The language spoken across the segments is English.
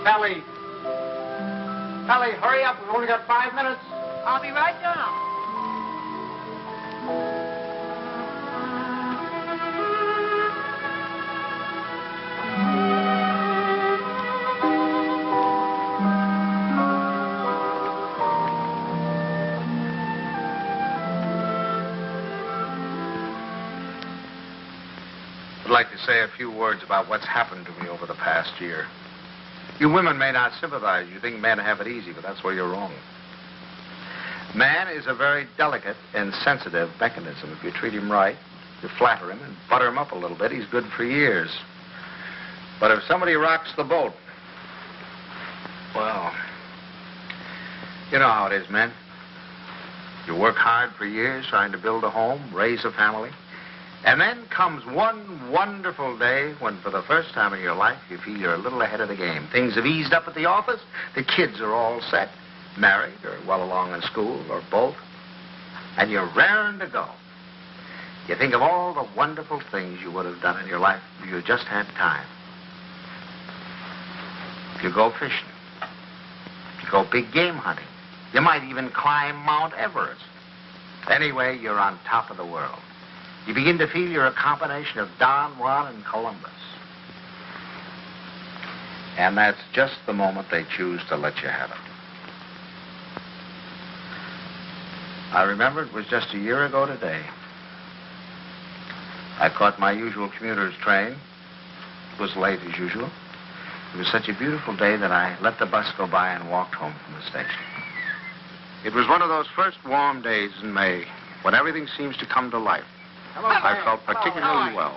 Sally. Sally, hurry up. We've only got 5 minutes. I'll be right down. I'd like to say a few words about what's happened to me over the past year. You women may not sympathize. You think men have it easy, but that's where you're wrong. Man is a very delicate and sensitive mechanism. If you treat him right, you flatter him and butter him up a little bit, he's good for years. But if somebody rocks the boat, well, you know how it is, men. You work hard for years trying to build a home, raise a family. And then comes one wonderful day when, for the first time in your life, you feel you're a little ahead of the game. Things have eased up at the office. The kids are all set, married or well along in school or both. And you're raring to go. You think of all the wonderful things you would have done in your life if you just had time. If you go fishing. If you go big game hunting. You might even climb Mount Everest. Anyway, you're on top of the world. You begin to feel you're a combination of Don Juan and Columbus. And that's just the moment they choose to let you have it. I remember it was just a year ago today. I caught my usual commuter's train. It was late as usual. It was such a beautiful day that I let the bus go by and walked home from the station. It was one of those first warm days in May when everything seems to come to life. I felt particularly well.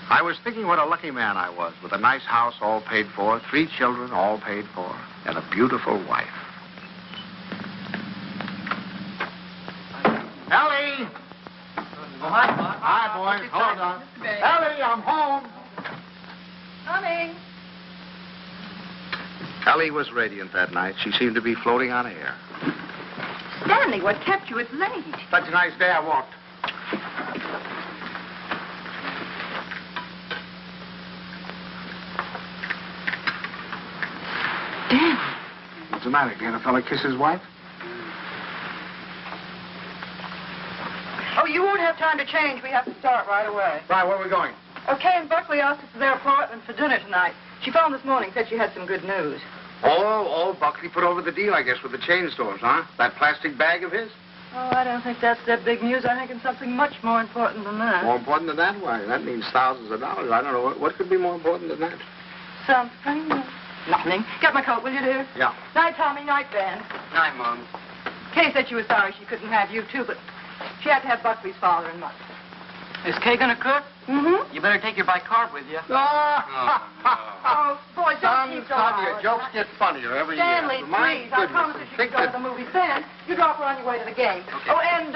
I was thinking what a lucky man I was, with a nice house all paid for, 3 children all paid for, and a beautiful wife. Ellie! Oh, hi, Bob. Hi, boys. Hold on. Ellie, I'm home. Coming. Ellie was radiant that night. She seemed to be floating on air. Stanley, what kept you? It's late. Such a nice day I walked. Stanley. What's the matter? Can't a fella kiss his wife? Oh, you won't have time to change. We have to start right away. Right, where are we going? Okay, and Buckley asked us to their apartment for dinner tonight. She phoned this morning, said she had some good news. Oh, Buckley put over the deal, I guess, with the chain stores, huh? That plastic bag of his? Oh, I don't think that's their big news. I think it's something much more important than that. More important than that? Why, that means thousands of dollars. I don't know. What could be more important than that? Something? Nothing. Get my coat, will you, dear? Yeah. Night, Tommy. Night, Ben. Night, Mom. Kay said she was sorry she couldn't have you, too, but she had to have Buckley's father and mother. Is Kay gonna cook? Mm-hmm. You better take your bicarb with you. Oh, boy, don't keep going. Your jokes get funnier every Stanley, year. My please, I goodness, promise if you think could go to that- the movies, then you drop her on your way to the game. Okay. Oh, and,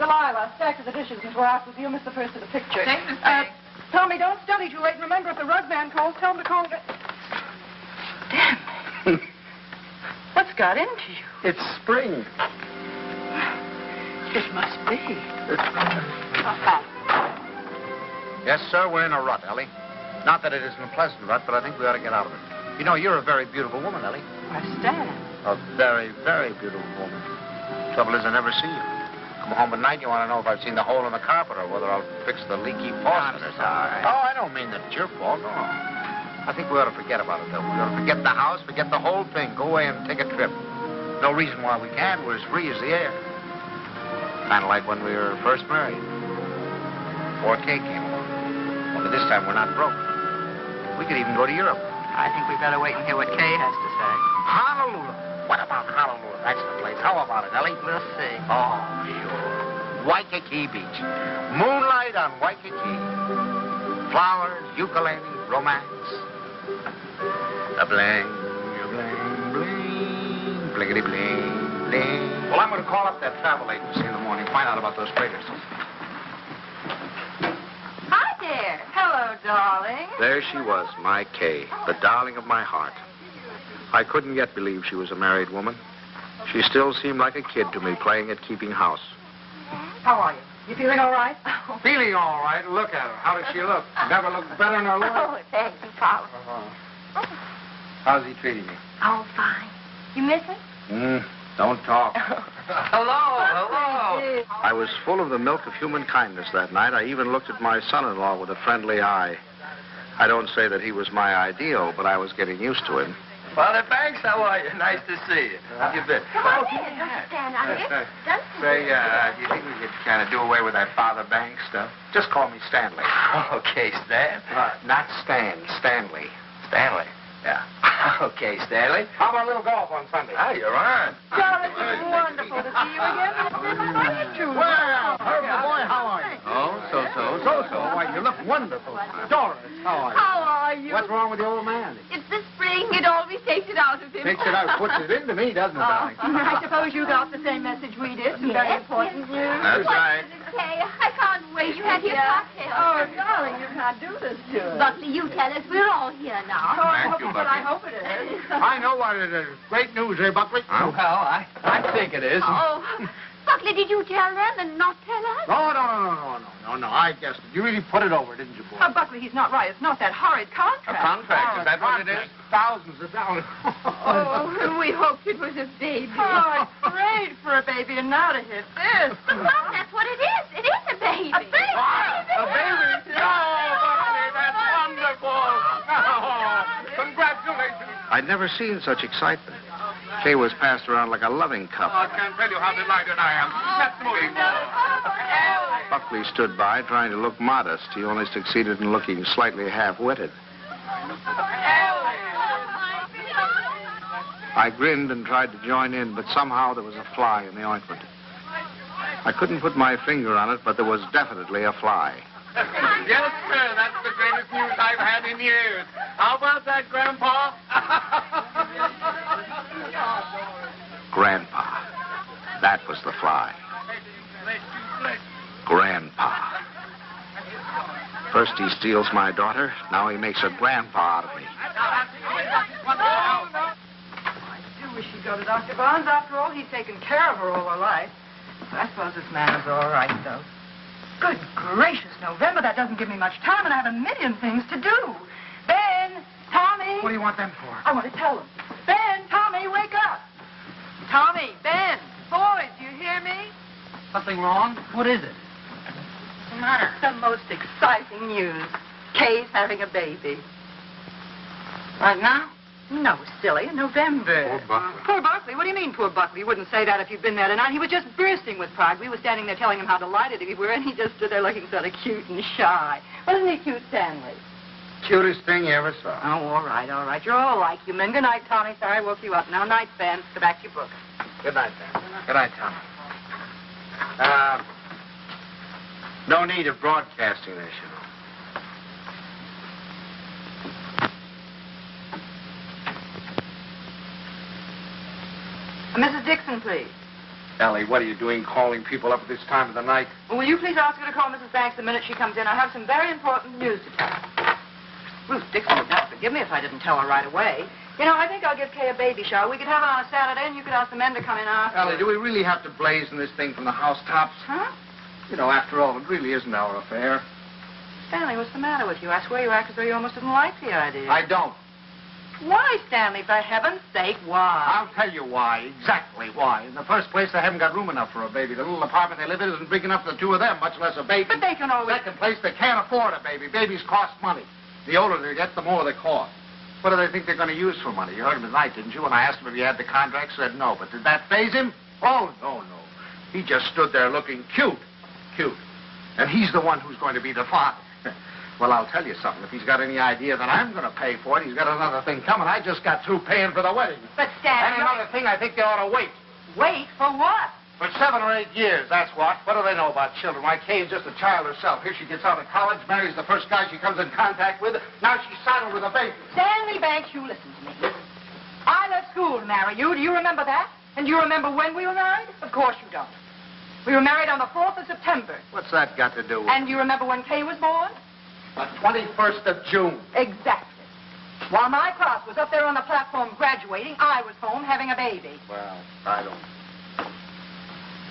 Delilah, stack of the dishes and go out with you. Miss the first of the picture. Thanks, Miss Kay. Tommy, don't study too late. And remember, if the rug man calls, tell him to call again. Damn. What's got into you? It's spring. It must be. Yes, sir, we're in a rut, Ellie. Not that it isn't a pleasant rut, but I think we ought to get out of it. You know, you're a very beautiful woman, Ellie. I stand. A very, very beautiful woman. Trouble is, I never see you. Come home at night, you want to know if I've seen the hole in the carpet or whether I'll fix the leaky faucet or something. sorry. Oh, I don't mean that it's your fault, no. I think we ought to forget about it, though. We ought to forget the house, forget the whole thing. Go away and take a trip. No reason why we can't. We're as free as the air. Kind of like when we were first married. Before Kay came along. Only this time we're not broke. We could even go to Europe. I think we'd better wait and hear what Kay has to say. Honolulu. What about Honolulu? That's the place. How about it, Ellie? We'll see. Oh, sure. Waikiki Beach. Moonlight on Waikiki. Flowers, ukulele, romance. The bling, bling, bling, blingity bling, bling. Well, I'm going to call up that travel agency in the morning, find out about those freighters. Hi there. Hello, darling. There she was, my Kay, the darling of my heart. I couldn't yet believe she was a married woman. She still seemed like a kid to me, playing at keeping house. How are you? You feeling all right? Feeling all right. Look at her. How does she look? Never looked better in her life. Oh, thank you, Pop. How's he treating you? Oh, fine. You miss him? Don't talk. Hello. I was full of the milk of human kindness that night. I even looked at my son-in-law with a friendly eye. I don't say that he was my ideal, but I was getting used to him. Father Banks, how are you? Nice to see you. How you been? Come on in. Stand out here. Say, do you think we could kind of do away with that Father Banks stuff? Just call me Stanley. Okay, Stan. Not Stan, Stanley. Stanley. Yeah. Okay, Stanley. How about a little golf on Sunday? Oh, you're on. Charlotte, it's wonderful to see you again. How do you do? Well, Herbert, boy, how are you? Oh, so. Why, you look wonderful. Doris, how are you? How are you? What's wrong with the old man? It's the spring. It always takes it out of him. Takes it out, puts it into me, doesn't it, darling? I suppose you got the same message we did. Some very important news. That's right. Okay, I can't wait. You have your cocktail. Oh, darling, you can't do this to us. Buckley, you tell us. We're all here now. Oh, I Thank hope you, it- but I Bucky. hope it is. I know what it is. Great news, eh, Buckley? Well, I think it is. Oh, Buckley, did you tell them and not tell us? No. I guessed it. You really put it over, didn't you, boy? Oh, Buckley, he's not right. It's not that horrid A contract. contract, is that what it is? Thousands of dollars. Oh, we hoped it was a baby. Oh, I prayed for a baby, and now to hit this. But, Mom, that's what it is. It is a baby. A baby? A baby? Buckley, that's wonderful. Congratulations. I'd never seen such excitement. Kay was passed around like a loving cup. I can't tell you how delighted I am. Let's move. Buckley stood by, trying to look modest. He only succeeded in looking slightly half-witted. I grinned and tried to join in, but somehow there was a fly in the ointment. I couldn't put my finger on it, but there was definitely a fly. Yes, sir. That's the greatest news I've had in years. How about that, Grandpa? Grandpa. That was the fly. Grandpa. First he steals my daughter, now he makes a grandpa out of me. I do wish he'd go to Dr. Barnes. After all, he's taken care of her all her life. But I suppose this man is all right, though. Good gracious, November, that doesn't give me much time, and I have a million things to do. Ben, Tommy. What do you want them for? I want to tell them. Ben, Tommy, wake up. Tommy, Ben, boys, do you hear me? Something wrong? What is it? What's the matter? The most exciting news. Kay's having a baby. Right now? No, silly, in November. Poor Buckley. Poor Buckley? What do you mean, poor Buckley? You wouldn't say that if you'd been there tonight. He was just bursting with pride. We were standing there telling him how delighted we were, and he just stood there looking sort of cute and shy. Wasn't he cute, Stanley? Cutest thing you ever saw. Oh, all right. You're all like you men. Good night, Tommy. Sorry I woke you up. Now, night, Ben. Go back to your book. Good night, Ben. Good night, Tom. No need of broadcasting this, you know. Mrs. Dixon, please. Ellie, what are you doing calling people up at this time of the night? Well, will you please ask her to call Mrs. Banks the minute she comes in? I have some very important news to tell her. Ruth Dixon would not forgive me if I didn't tell her right away. You know, I think I'll give Kay a baby shower. We could have it on a Saturday, and you could ask the men to come in after. Ellie, do we really have to blazon this thing from the housetops? Huh? You know, after all, it really isn't our affair. Stanley, what's the matter with you? I swear you act as though you almost didn't like the idea. I don't. Why, Stanley? For heaven's sake, why? I'll tell you why, exactly why. In the first place, they haven't got room enough for a baby. The little apartment they live in isn't big enough for the two of them, much less a baby. But they can always... Second place, they can't afford a baby. Babies cost money. The older they get, the more they cost. What do they think they're going to use for money? You heard him tonight, didn't you? When I asked him if he had the contract, said no. But did that faze him? Oh, no. He just stood there looking cute. And he's the one who's going to be the father. Well, I'll tell you something. If he's got any idea that I'm going to pay for it, he's got another thing coming. I just got through paying for the wedding. But, Stanley... And another thing, I think they ought to wait. Wait for what? For 7 or 8 years, that's what. What do they know about children? Why, Kay is just a child herself. Here she gets out of college, marries the first guy she comes in contact with. Now she's saddled with a baby. Stanley Banks, you listen to me. I left school to marry you. Do you remember that? And do you remember when we were married? Of course you don't. We were married on the 4th of September. What's that got to do with And do you remember when Kay was born? the 21st of June? Exactly. While my class was up there on the platform graduating, I was home having a baby. Well, I don't...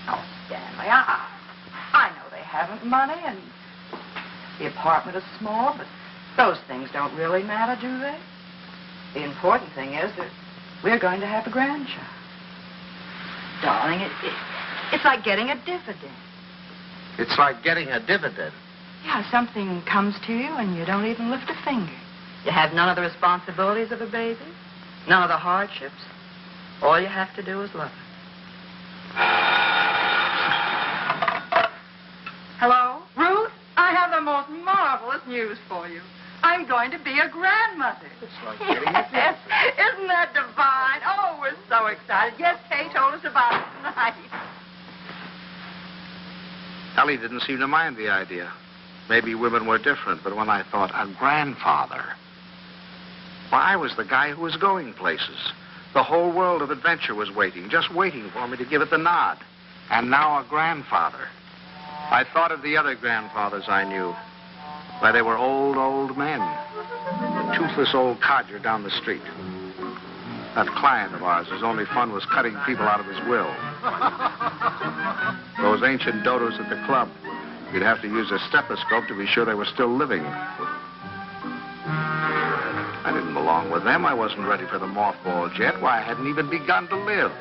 Oh, Stanley, I know they haven't money, and the apartment is small, but those things don't really matter, do they? The important thing is that we're going to have a grandchild. Darling, it's like getting a dividend. It's like getting a dividend. Yeah, something comes to you and you don't even lift a finger. You have none of the responsibilities of a baby, none of the hardships. All you have to do is love it. Hello? Ruth, I have the most marvelous news for you. I'm going to be a grandmother. It's like getting a dividend. Isn't that divine? Oh, we're so excited. Yes, Kay told us about it tonight. Ellie didn't seem to mind the idea. Maybe women were different, but when I thought a grandfather, well, I was the guy who was going places. The whole world of adventure was waiting, just waiting for me to give it the nod. And now a grandfather. I thought of the other grandfathers I knew. Why, they were old men. Toothless old codger down the street. That client of ours whose only fun was cutting people out of his will. Those ancient dodos at the club. You'd have to use a stethoscope to be sure they were still living. I didn't belong with them. I wasn't ready for the mothballs yet. Why, I hadn't even begun to live.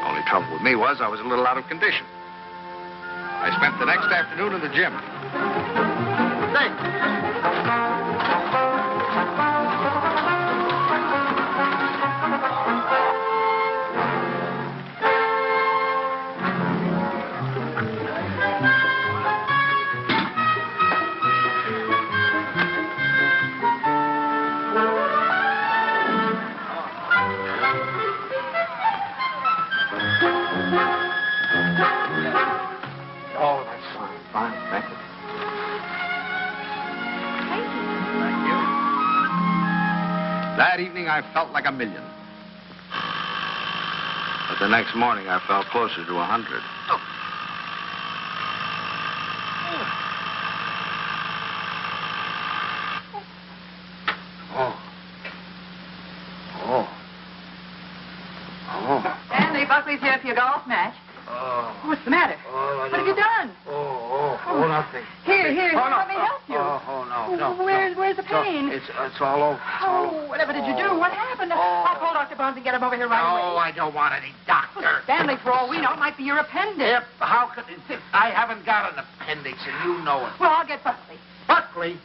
Only trouble with me was I was a little out of condition. I spent the next afternoon in the gym. Say. Oh, that's fine. Fine, thank you. Thank you. That evening, I felt like $1 million. But the next morning, I felt closer to 100. Stanley, Buckley's here for your golf match. What's the matter? What have you done? Nothing. Here, no. let me help you. No. Where's the pain? It's all over. Whatever did you do? What happened? I'll call Dr. Barnes and get him over here right away. No, I don't want any doctor. Stanley, for all we know, it might be your appendix. Yep, how could it? I haven't got an appendix, and you know it. Well, I'll get Buckley. Buckley?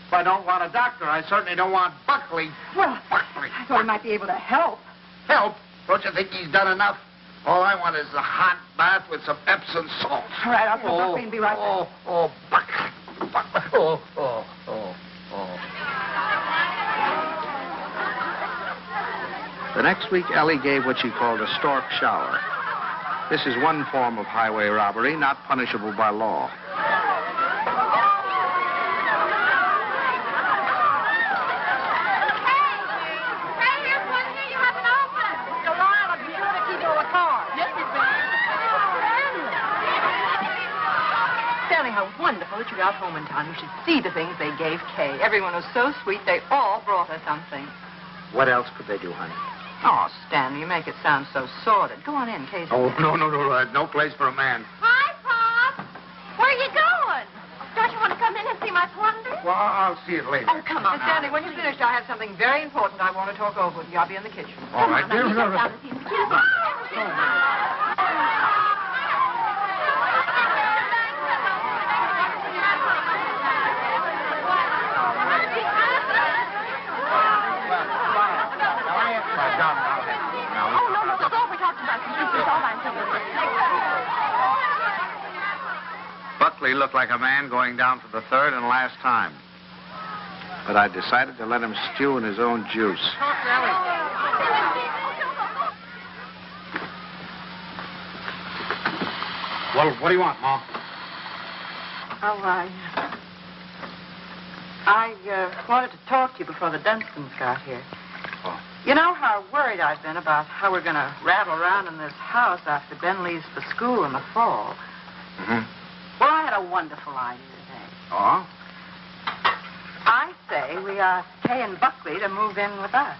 If I don't want a doctor, I certainly don't want Buckley. Well, Buckley. I thought he might be able to help. Help? Don't you think he's done enough? All I want is a hot bath with some Epsom salt. All right, I'll call Buckley and be right back. Buckley. The next week, Ellie gave what she called a stork shower. This is one form of highway robbery, not punishable by law. How wonderful that you got home in time. You should see the things they gave Kay. Everyone was so sweet, they all brought her something. What else could they do, honey? Oh, Stanley, you make it sound so sordid. Go on in, Kay's No. No place for a man. Hi, Pop. Where are you going? Don't you want to come in and see my plunder? Well, I'll see it later. Oh, come on. Stanley, when you're finished, I have something very important I want to talk over with you. I'll be in the kitchen. All right. Come on, now, you come down and see the kids. Buckley looked like a man going down for the third and last time. But I decided to let him stew in his own juice. Well, what do you want, Mom? Oh, I wanted to talk to you before the Dunstons got here. Oh. You know how worried I've been about how we're going to rattle around in this house after Ben leaves for school in the fall. Mm-hmm. Well, I had a wonderful idea today. Oh? I say we ask Kay and Buckley to move in with us.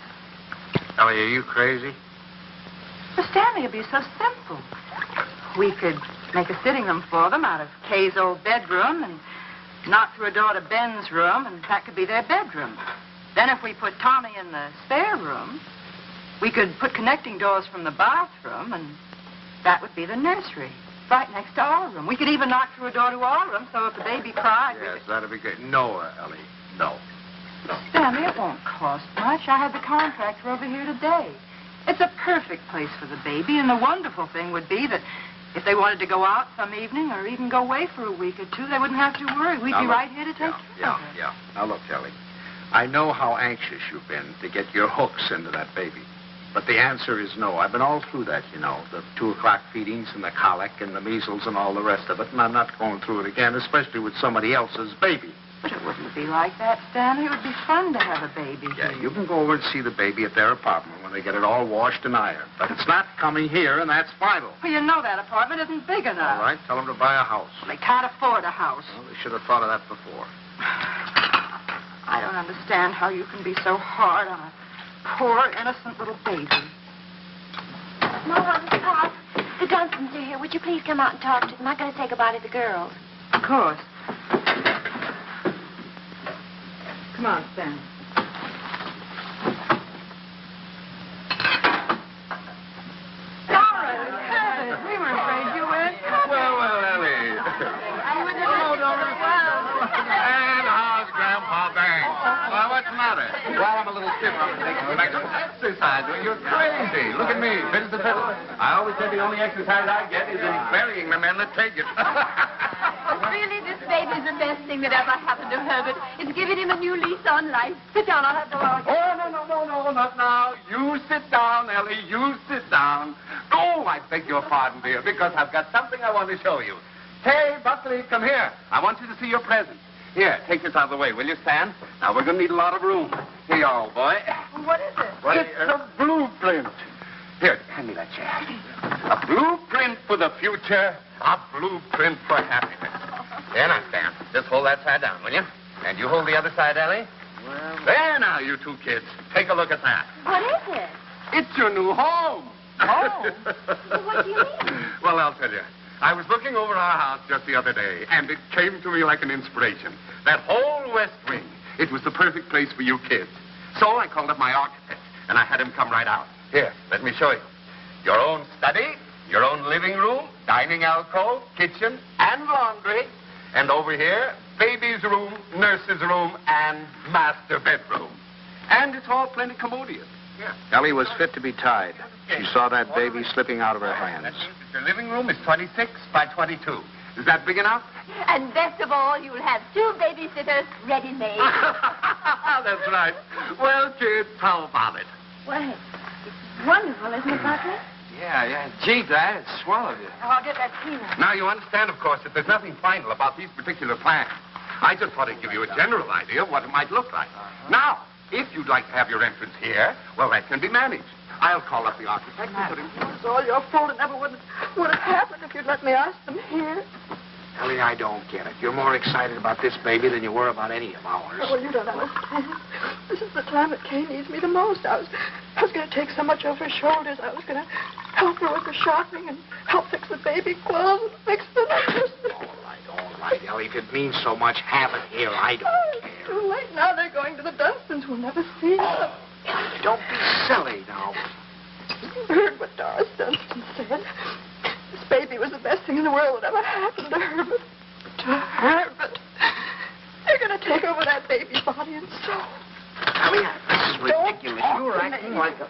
Ellie, are you crazy? But Stanley, it'd be so simple. We could make a sitting room for them out of Kay's old bedroom and knock through a door to Ben's room, and that could be their bedroom. Then if we put Tommy in the spare room, we could put connecting doors from the bathroom, and that would be the nursery, right next to our room. We could even knock through a door to our room, so if the baby cried... Yes, that'd be good. No, Ellie, no. Stanley, it won't cost much. I had the contractor over here today. It's a perfect place for the baby, and the wonderful thing would be that if they wanted to go out some evening or even go away for a week or two, they wouldn't have to worry. We'd be right here to take care of it. Yeah. Now, look, Ellie, I know how anxious you've been to get your hooks into that baby. But the answer is no. I've been all through that, you know, the 2 o'clock feedings and the colic and the measles and all the rest of it, and I'm not going through it again, especially with somebody else's baby. But it wouldn't be like that, Stanley. It would be fun to have a baby Yeah, here. you can go over and see the baby at their apartment when they get it all washed and ironed. But it's not coming here, and that's final. Well, you know that apartment isn't big enough. All right, tell them to buy a house. Well, they can't afford a house. Well, they should have thought of that before. I don't understand how you can be so hard on a poor, innocent little baby. Mom, Pop, the Dunstons are here. Would you please come out and talk to them? I'm going to say goodbye to the girls. Of course. Come on, Stan. Doris! We were afraid you went. Well, Ellie. And how's Grandpa Banks? Well, what's the matter? Well, I'm a little stiff. I'm taking some extra exercise. Well, you're crazy. Look at me, fit as a fiddle. I always say the only exercise I get is in burying the men that take it. Really, this baby's the best thing that ever happened to Herbert. It's giving him a new lease on life. Sit down. I'll have the water. Oh, no, not now. You sit down, Ellie. You sit down. Oh, I beg your pardon, dear, because I've got something I want to show you. Hey, Buckley, come here. I want you to see your present. Here, take this out of the way, will you, Stan? Now, we're going to need a lot of room. Here you are, old boy. What is it? It's a blueprint. Here, hand me that chair. A blueprint for the future. A blueprint for happiness. There now, Stan. Just hold that side down, will you? And you hold the other side, Ellie. Well, there now, you two kids. Take a look at that. What is it? It's your new home. Oh. What do you mean? Well, I'll tell you. I was looking over our house just the other day, and it came to me like an inspiration. That whole west wing, it was the perfect place for you kids. So I called up my architect, and I had him come right out. Here, let me show you. Your own study, your own living room, dining alcove, kitchen, and laundry. And over here, baby's room, nurse's room, and master bedroom. And it's all plenty commodious. Yeah. Ellie was fit to be tied. She saw that baby slipping out of her hands. That means that your living room is 26 by 22. Is that big enough? And best of all, you'll have 2 babysitters ready-made. That's right. Well, kids, how about it? Well, it's wonderful, isn't it, Buckley? Yeah. Gee, Dad, it's swell of you. I'll get that cleaner. Now, you understand, of course, that there's nothing final about these particular plans. I just thought I'd give you a general idea of what it might look like. Now, if you'd like to have your entrance here, well, that can be managed. I'll call up the architect and put him... It's all your fault. It never would have happened if you'd let me ask them here. Ellie, I don't get it. You're more excited about this baby than you were about any of ours. Well, you don't understand. This is the time that Kay needs me the most. I was going to take so much off her shoulders. I was going to help her with the shopping and help fix the baby clothes and fix the nurse. All right, Ellie. If it means so much, have it here. I don't care. It's too late now. They're going to the Dunstons. We'll never see them. Don't be silly now. You heard what Doris Dunstan said. This baby was the best thing in the world that ever happened to her. But they're going to take over that baby's body and soul. Ellie, this is ridiculous. You're acting like a...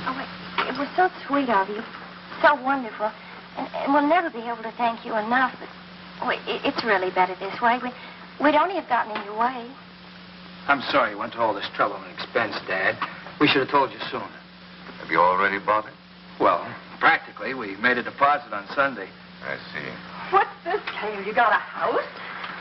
Oh, it was so sweet of you. So wonderful. And we'll never be able to thank you enough. But it's really better this way. We'd only have gotten in your way. I'm sorry you went to all this trouble and expense, Dad. We should have told you sooner. Have you already bought it? Well, practically. We made a deposit on Sunday. I see. What's this, Kay? You got a house?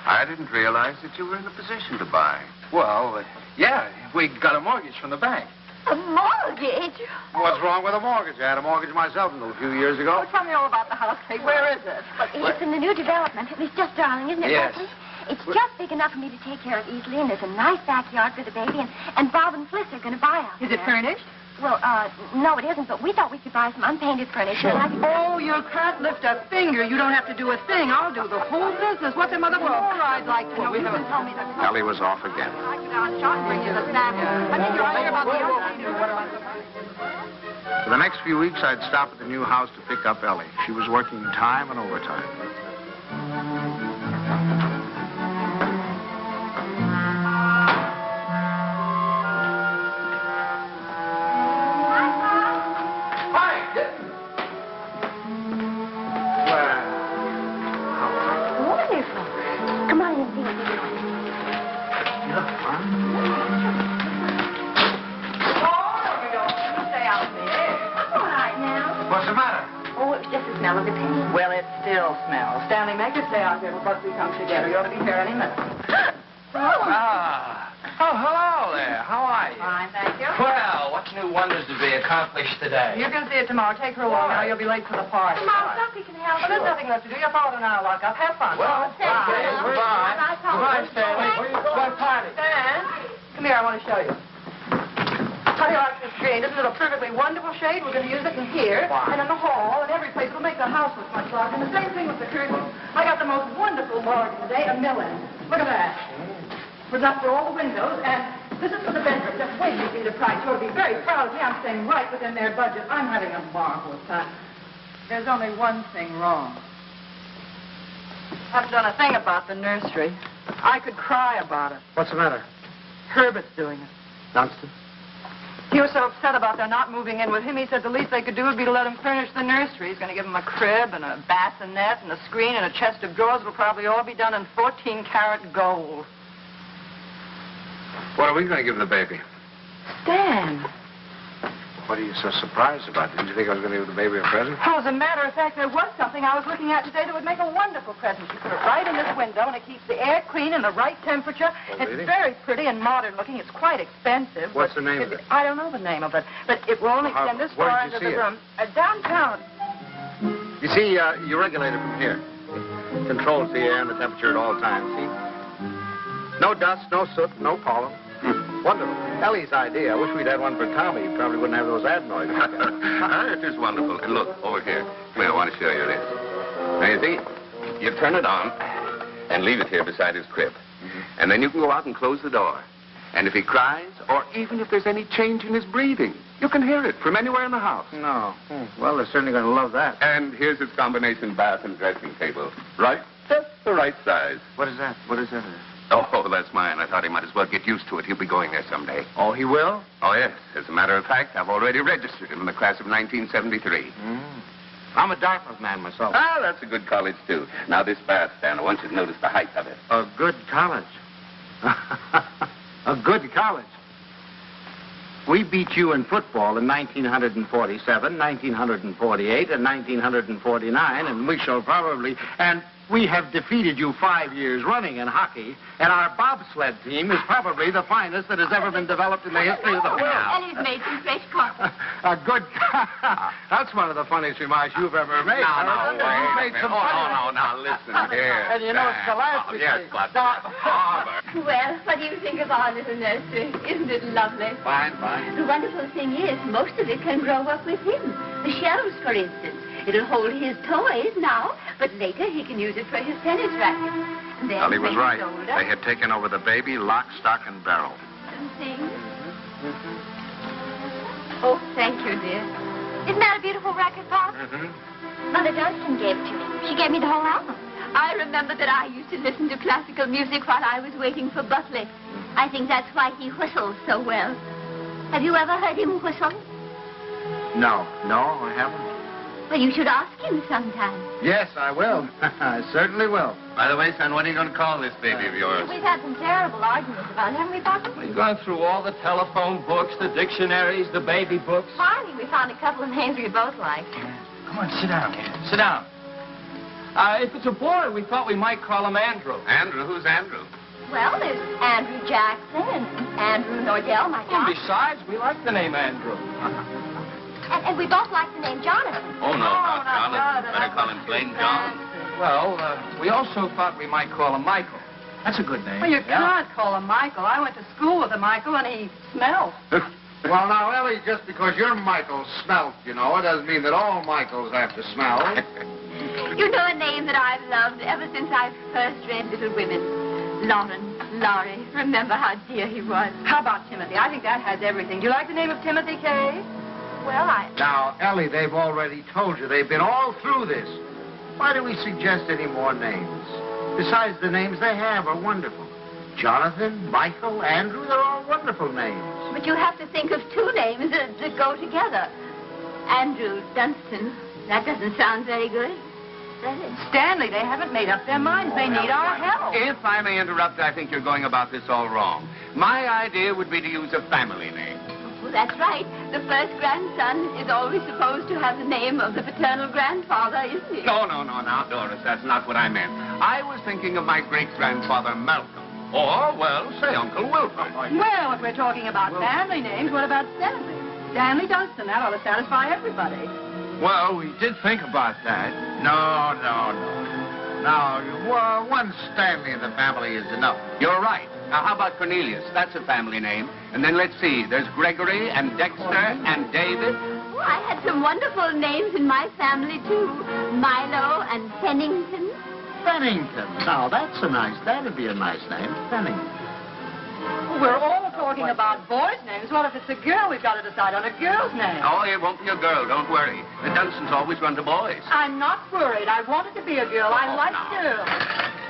I didn't realize that you were in a position to buy. Well, yeah, we got a mortgage from the bank. A mortgage? What's wrong with a mortgage? I had a mortgage myself a few years ago. Oh, tell me all about the house, Kay. Where is it? It's in the new development. It's just darling, isn't it, Yes. Buckley? It's just big enough for me to take care of easily, and there's a nice backyard for the baby, and Bob and Fliss are going to buy out Is it there. furnished? Well, no, it isn't, but we thought we could buy some unpainted furniture. Oh, you can't lift a finger. You don't have to do a thing. I'll do the whole business. What's the mother? I'd like to know. You can tell me the Ellie was off again. I could shot and bring you the sample. I think you're right about the For the next few weeks, I'd stop at the new house to pick up Ellie. She was working time and overtime. Well, it still smells. Stanley, make us stay out here before we come together. You ought to be here any minute. Oh, hello there. How are you? Fine, thank you. Well, what new wonders to be accomplished today? You can see it tomorrow. Take her along now. You'll be late for the party. Mom, somebody can help Well, there's nothing left to do. Your father and I will lock up. Have fun. Well, Thank you. goodbye. Goodbye, Stanley. What party? Stan, come here. I want to show you. How do you like this green? Isn't it a perfectly wonderful shade? We're going to use it in here, and in the hall, and every place. It'll make the house look much larger. And the same thing with the curtains. I got the most wonderful bargain today, a million. Look at that. We're enough for all the windows, and this is for the bedroom. Just wait till you see the price. You'll be very proud of me. I'm staying right within their budget. I'm having a marvelous time. There's only one thing wrong. I haven't done a thing about the nursery. I could cry about it. What's the matter? Herbert's doing it. Dunstan? He was so upset about their not moving in with him, he said the least they could do would be to let him furnish the nursery. He's going to give him a crib and a bassinet and a screen and a chest of drawers. It'll probably all be done in 14-karat gold. What are we going to give the baby? Stan. What are you so surprised about? Didn't you think I was going to give the baby a present? Oh, as a matter of fact, there was something I was looking at today that would make a wonderful present. You put it right in this window, and it keeps the air clean and the right temperature. Oh, it's really? very pretty and modern looking. It's quite expensive. What's but the name of it? I don't know the name of it, but it will only extend this Where far did into you the see it? room. Downtown. You see, you regulate it from here. Controls the air and the temperature at all times, see? No dust, no soot, no pollen. Wonderful. Ellie's idea. I wish we'd had one for Tommy. He probably wouldn't have those adenoids. It is wonderful. And look, over here. Come here, I want to show you this. Now, you see, you turn it on and leave it here beside his crib. And then you can go out and close the door. And if he cries, or even if there's any change in his breathing, you can hear it from anywhere in the house. No. Well, they're certainly going to love that. And here's its combination bath and dressing table. Right? Just the right size. What is that? What is that? Oh, that's mine. I thought he might as well get used to it. He'll be going there someday. Oh, he will? Oh, yes. As a matter of fact, I've already registered him in the class of 1973. I'm a Dartmouth man myself. Ah, that's a good college, too. Now, this bath, Stan, I want you to notice the height of it. A good college. A good college. We beat you in football in 1947, 1948, and 1949, and we shall probably... And we have defeated you 5 years running in hockey, and our bobsled team is probably the finest that has ever been developed in the history of the world. And he's made some fresh coffee. A good... That's one of the funniest remarks you've ever made. No, You've wait made a minute. some Oh, funny- no, now, listen here. And you know, it's the last Oh, yes, but... Well, what do you think of our little nursery? Isn't it lovely? Fine, fine. The wonderful thing is, most of it can grow up with him. The shelves, for instance. It'll hold his toys now, but later he can use it for his tennis racket. And then Ellie was when right. he's older, They had taken over the baby, lock, stock, and barrel. and things. Oh, thank you, dear. Isn't that a beautiful racket, Pop? Mother Dunstan gave it to me. She gave me the whole album. I remember that I used to listen to classical music while I was waiting for Buckley. I think that's why he whistles so well. Have you ever heard him whistle? No, I haven't. Well, you should ask him sometime. Yes, I will. I certainly will. By the way, son, what are you going to call this baby of yours? We've had some terrible arguments about it, haven't we, Papa? We've gone through all the telephone books, the dictionaries, the baby books. Finally, we found a couple of names we both liked. Come on, sit down here. Sit down. If it's a boy, we thought we might call him Andrew. Andrew? Who's Andrew? Well, there's Andrew Jackson and Andrew Nordell, my And God. besides, we like the name Andrew. And we both like the name Jonathan. Oh, no, not not Jonathan. Jonathan. Better call him plain John. Well, we also thought we might call him Michael. That's a good name. Well, you can't call him Michael. I went to school with a Michael, and he smells. Well, now, Ellie, just because you're Michael Smelt, you know, it doesn't mean that all Michaels have to smell. You know a name that I've loved ever since I first read Little Women. Laurie. Remember how dear he was. How about Timothy? I think that has everything. Do you like the name of Timothy, Kay? Well, Now, Ellie, they've already told you. They've been all through this. Why do we suggest any more names? Besides, the names they have are wonderful. Jonathan, Michael, Andrew, they're all wonderful names. But you have to think of two names that go together. Andrew Dunstan. That doesn't sound very good. Does it? Stanley, they haven't made up their minds. They need our help. If I may interrupt, I think you're going about this all wrong. My idea would be to use a family name. Oh, that's right. The first grandson is always supposed to have the name of the paternal grandfather, isn't he? No, now, Doris, that's not what I meant. I was thinking of my great-grandfather Malcolm. Or, well, say Uncle Wilfred. Well, if we're talking about family names, what about Stanley? Stanley Dunstan. That ought to satisfy everybody. Well, we did think about that. No. Now, one Stanley in the family is enough. You're right. Now, how about Cornelius? That's a family name. And then let's see. There's Gregory and Dexter and David. Oh, I had some wonderful names in my family, too. Milo and Pennington. Pennington. Now, that'd be a nice name, Pennington. We're all talking about boys' names. Well, if it's a girl, we've got to decide on a girl's name. Oh, it won't be a girl. Don't worry. The Dunstans always run to boys. I'm not worried. I wanted to be a girl. I like girls.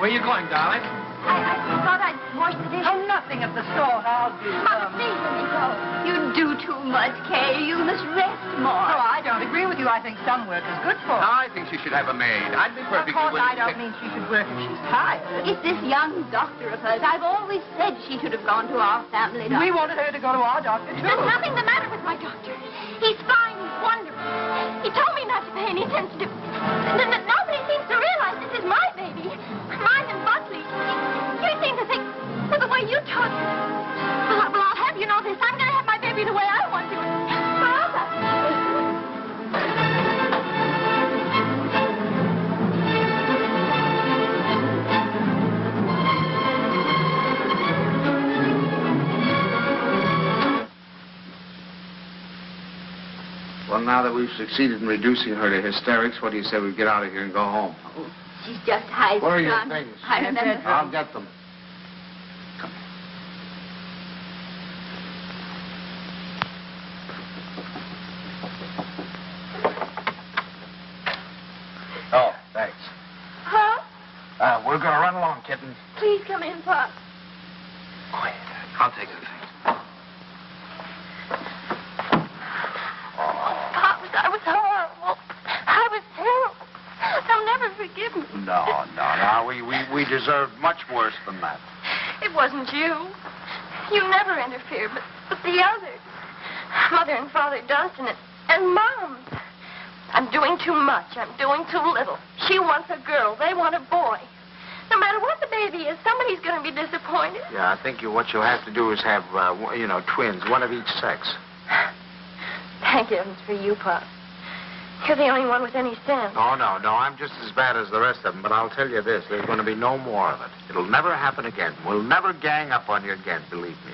Where are you going, darling? I thought I'd wash the dishes. Oh, nothing of the sort. I'll do Mother, please let me go. You do too much, Kay. You must rest more. Oh, I don't agree with you. I think some work is good for her. I think she should have a maid. I'd be Of perfectly course, willing I don't mean she should work if she's tired. It's this young doctor of hers. I've always said she should have gone to our family doctor. We wanted her to go to our doctor, too. There's nothing the matter with my doctor. He's fine. He's wonderful. He told me not to pay any attention to... Nobody seems to realize this is my baby. Mine and Buckley's. You seem to think, well, the way you talk... Well, I'll have you know this. I'm going to have my baby the way I want to. Forever. Well, now that we've succeeded in reducing her to hysterics, what do you say we get out of here and go home? Oh, she's just high. Where are your things? I remember. I'll get them. Come. Oh, thanks. Huh? We're going to run along, kitten. Please come in, Pop. Quiet. I'll take the things. Pop, I was horrible. I was terrible. They'll never forgive me. No. We deserved much worse than that. It wasn't you. You never interfered, but the others. Mother and Father Dunstan and Mom. I'm doing too much. I'm doing too little. She wants a girl. They want a boy. No matter what the baby is, somebody's going to be disappointed. Yeah, I think what you'll have to do is have, twins, one of each sex. Thank heavens for you, Pop. You're the only one with any sense. Oh, no, I'm just as bad as the rest of them, but I'll tell you this, there's going to be no more of it. It'll never happen again. We'll never gang up on you again, believe me.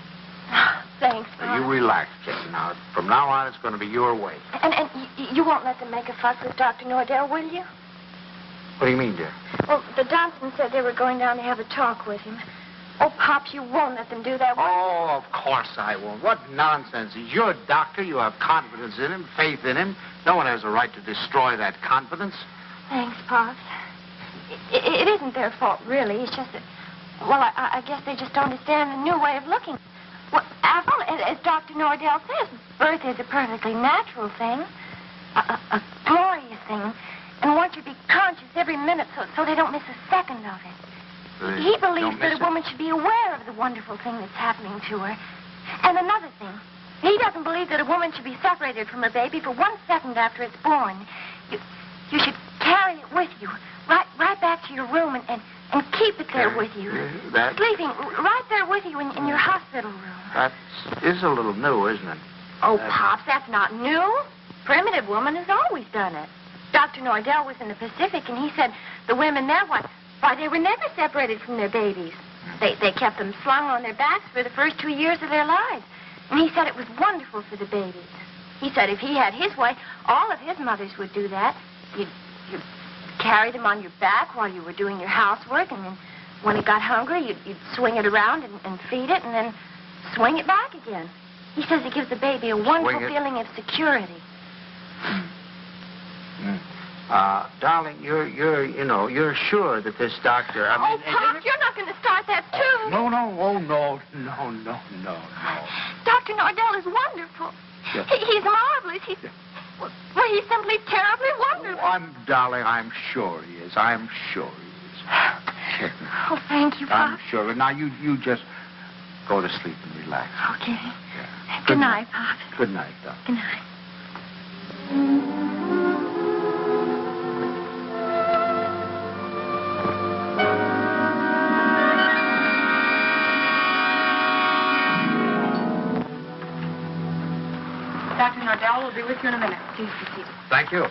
Thanks, Pop. Now, you relax, kitten. Now, from now on, it's going to be your way. And you won't let them make a fuss with Dr. Nordell, will you? What do you mean, dear? Well, the Dunstans said they were going down to have a talk with him. Oh, Pops, you won't let them do that, will you? Oh, of course I won't. What nonsense. He's your doctor. You have confidence in him, faith in him. No one has a right to destroy that confidence. Thanks, Pops. It isn't their fault, really. It's just that, well, I guess they just don't understand the new way of looking. Well, after all, as Dr. Nordell says, birth is a perfectly natural thing, a glorious thing, and one should be conscious every minute so they don't miss a second of it. He believes that a woman should be aware of the wonderful thing that's happening to her. And another thing, he doesn't believe that a woman should be separated from her baby for 1 second after it's born. You should carry it with you, right back to your room and keep it there with you. Sleeping right there with you in your hospital room. That is a little new, isn't it? Oh, Pops, that's not new. Primitive woman has always done it. Dr. Nordell was in the Pacific, and he said the women there, why, they were never separated from their babies. They kept them slung on their backs for the first 2 years of their lives. And he said it was wonderful for the babies. He said if he had his way, all of his mothers would do that. You'd carry them on your back while you were doing your housework, and then when it got hungry, you'd swing it around and feed it, and then swing it back again. He says it gives the baby a wonderful feeling of security. Darling, you're sure that this doctor... Pop, you're not going to start that, too. No. Dr. Nordell is wonderful. Yeah. He's marvelous. He's simply terribly wonderful. Darling, I'm sure he is. I'm sure he is. Oh, thank you, Pop. I'm sure. Now, you just go to sleep and relax. Okay. Yeah. Good night, Pop. Good night, darling. Good night. Dr. Nordell will be with you in a minute. Please be seated. Thank you.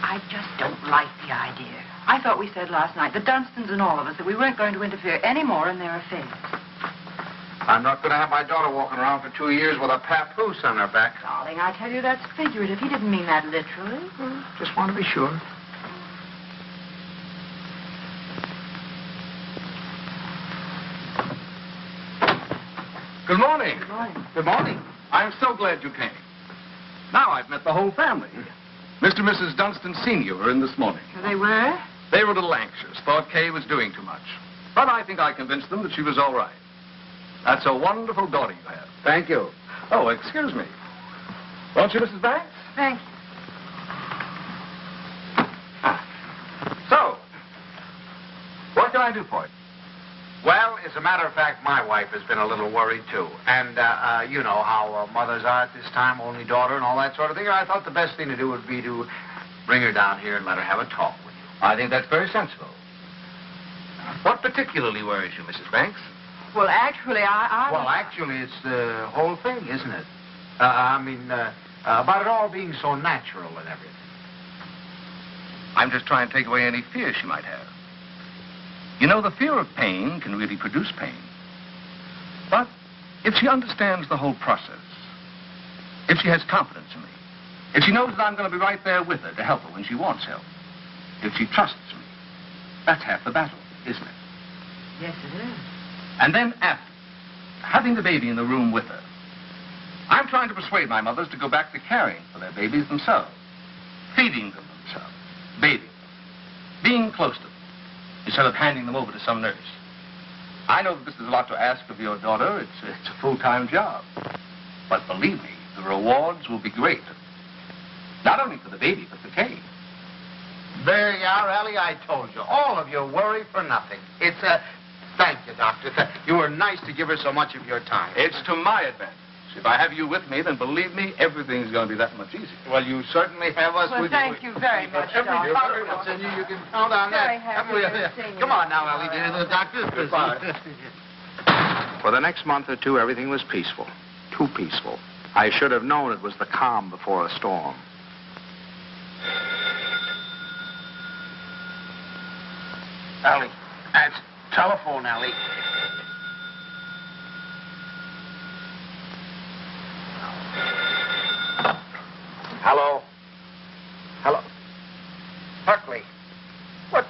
I just don't like the idea. I thought we said last night, the Dunstons and all of us, that we weren't going to interfere any more in their affairs. I'm not going to have my daughter walking around for 2 years with a papoose on her back. Darling, I tell you, that's figurative. He didn't mean that literally. Just want to be sure. Good morning. Good morning. Good morning. I'm so glad you came. Now I've met the whole family. Mr. and Mrs. Dunstan Sr. were in this morning. So they were? They were a little anxious, thought Kay was doing too much. But I think I convinced them that she was all right. That's a wonderful daughter you have. Thank you. Oh, excuse me. Won't you, Mrs. Banks? Thank you. So, what can I do for you? Well, as a matter of fact, my wife has been a little worried, too. And, you know how mothers are at this time, only daughter and all that sort of thing. I thought the best thing to do would be to bring her down here and let her have a talk with you. I think that's very sensible. What particularly worries you, Mrs. Banks? Well, actually, Well, actually, it's the whole thing, isn't it? About it all being so natural and everything. I'm just trying to take away any fear she might have. You know, the fear of pain can really produce pain. But if she understands the whole process, if she has confidence in me, if she knows that I'm going to be right there with her to help her when she wants help, if she trusts me, that's half the battle, isn't it? Yes, it is. And then after, having the baby in the room with her, I'm trying to persuade my mothers to go back to caring for their babies themselves, feeding them themselves, bathing them, being close to them, instead of handing them over to some nurse. I know that this is a lot to ask of your daughter. It's a full-time job. But believe me, the rewards will be great. Not only for the baby, but for Kay. There you are, Ellie. I told you. All of your worry for nothing. It's Thank you, Doctor. You were nice to give her so much of your time. It's to my advantage. If I have you with me, then believe me, everything's going to be that much easier. Well, you certainly have us Well, with thank you very much, Doc. You can count on Very that. happy to see you. Come on now, Ellie. The doctor's Goodbye. For the next month or two, everything was peaceful. Too peaceful. I should have known it was the calm before a storm. Ellie, that's telephone, Ellie. Hello? Hello? Buckley. What?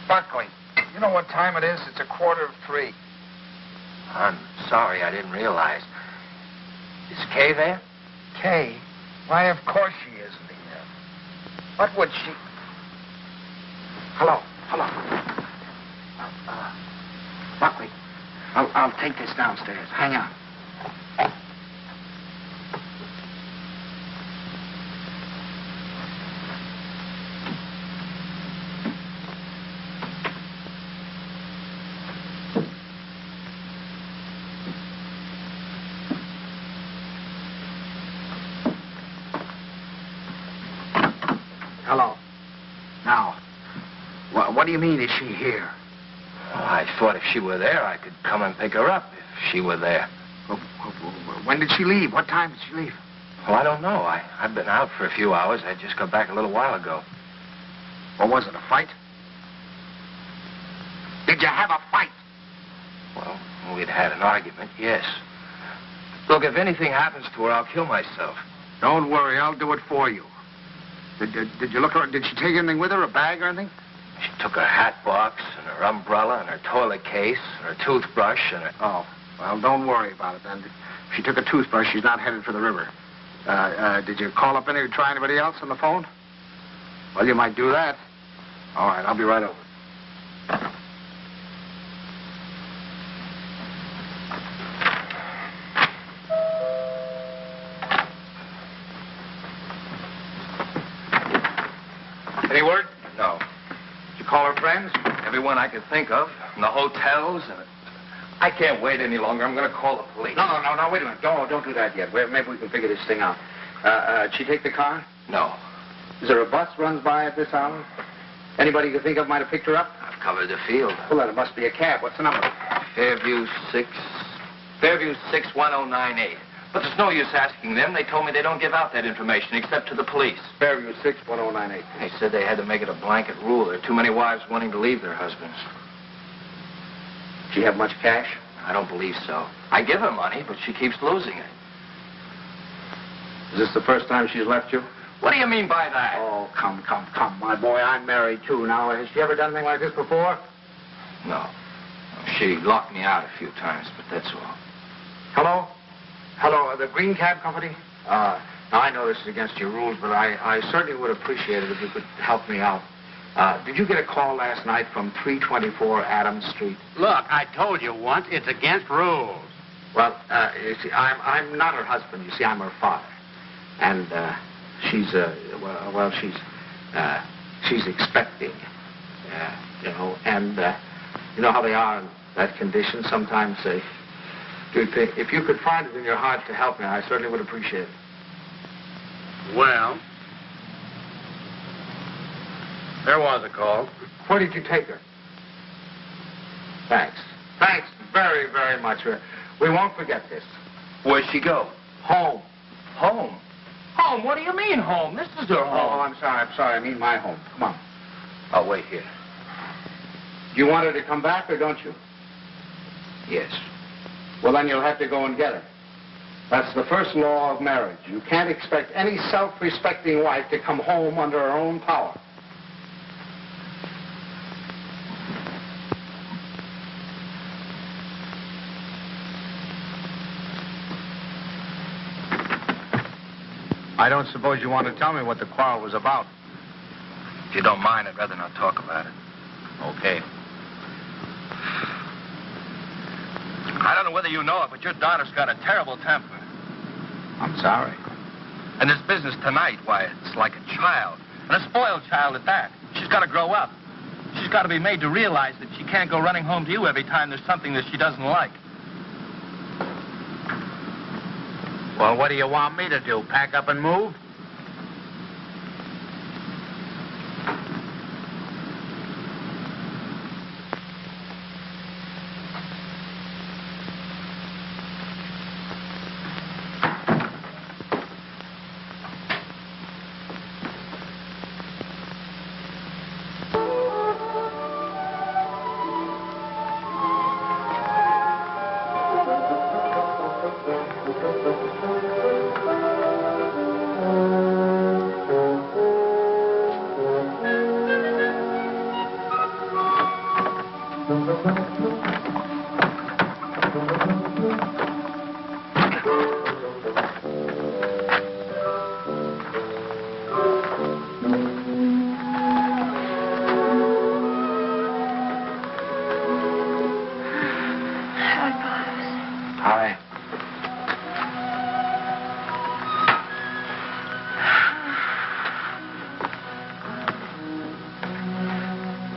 Buckley, you know what time it is? It's 2:45. I'm sorry, I didn't realize. Is Kay there? Kay? Why, of course she isn't here. What would she... Hello? Buckley, I'll take this downstairs. Hang on. Hello. Now, what do you mean, is she here? Well, I thought if she were there, I could come and pick her up if she were there. When did she leave? What time did she leave? Well, I don't know. I've been out for a few hours. I just got back a little while ago. What was it, a fight? Did you have a fight? Well, we'd had an argument, yes. Look, if anything happens to her, I'll kill myself. Don't worry, I'll do it for you. Did you look her? Did she take anything with her, a bag or anything? She took her hat box and her umbrella and her toilet case and her toothbrush and her... Oh, well, don't worry about it then. If she took a toothbrush, she's not headed for the river. Did you call up try anybody else on the phone? Well, you might do that. All right, I'll be right over. Any word? No. Did you call her friends? Everyone I could think of. And the hotels and... I can't wait any longer. I'm going to call the police. No, wait a minute. Don't do that yet. Maybe we can figure this thing out. Did she take the car? No. Is there a bus runs by at this hour? Anybody you think of might have picked her up? I've covered the field. Well, then it must be a cab. What's the number? Fairview 61098. But there's no use asking them. They told me they don't give out that information except to the police. Fairview 61098. They said they had to make it a blanket rule. There are too many wives wanting to leave their husbands. She have much cash? I don't believe so. I give her money, but she keeps losing it. Is this the first time she's left you? What do you mean by that? Oh, come, my boy. I'm married, too. Now, has she ever done anything like this before? No. She locked me out a few times, but that's all. Hello, the Green Cab Company? Now, I know this is against your rules, but I certainly would appreciate it if you could help me out. Did you get a call last night from 324 Adams Street? Look, I told you once, it's against rules. Well, you see, I'm not her husband. You see, I'm her father. And, she's expecting, and, you know how they are in that condition. Sometimes if you could find it in your heart to help me, I certainly would appreciate it. Well, there was a call. Where did you take her? Thanks very, very much. We won't forget this. Where'd she go? Home. Home? Home? What do you mean, home? This is her home. Oh, I'm sorry. I mean my home. Come on. I'll wait here. Do you want her to come back or don't you? Yes. Well, then you'll have to go and get her. That's the first law of marriage. You can't expect any self-respecting wife to come home under her own power. I don't suppose you want to tell me what the quarrel was about. If you don't mind, I'd rather not talk about it. Okay. I don't know whether you know it, but your daughter's got a terrible temper. I'm sorry. And this business tonight, why, it's like a child. And a spoiled child at that. She's got to grow up. She's got to be made to realize that she can't go running home to you every time there's something that she doesn't like. Well, what do you want me to do? Pack up and move?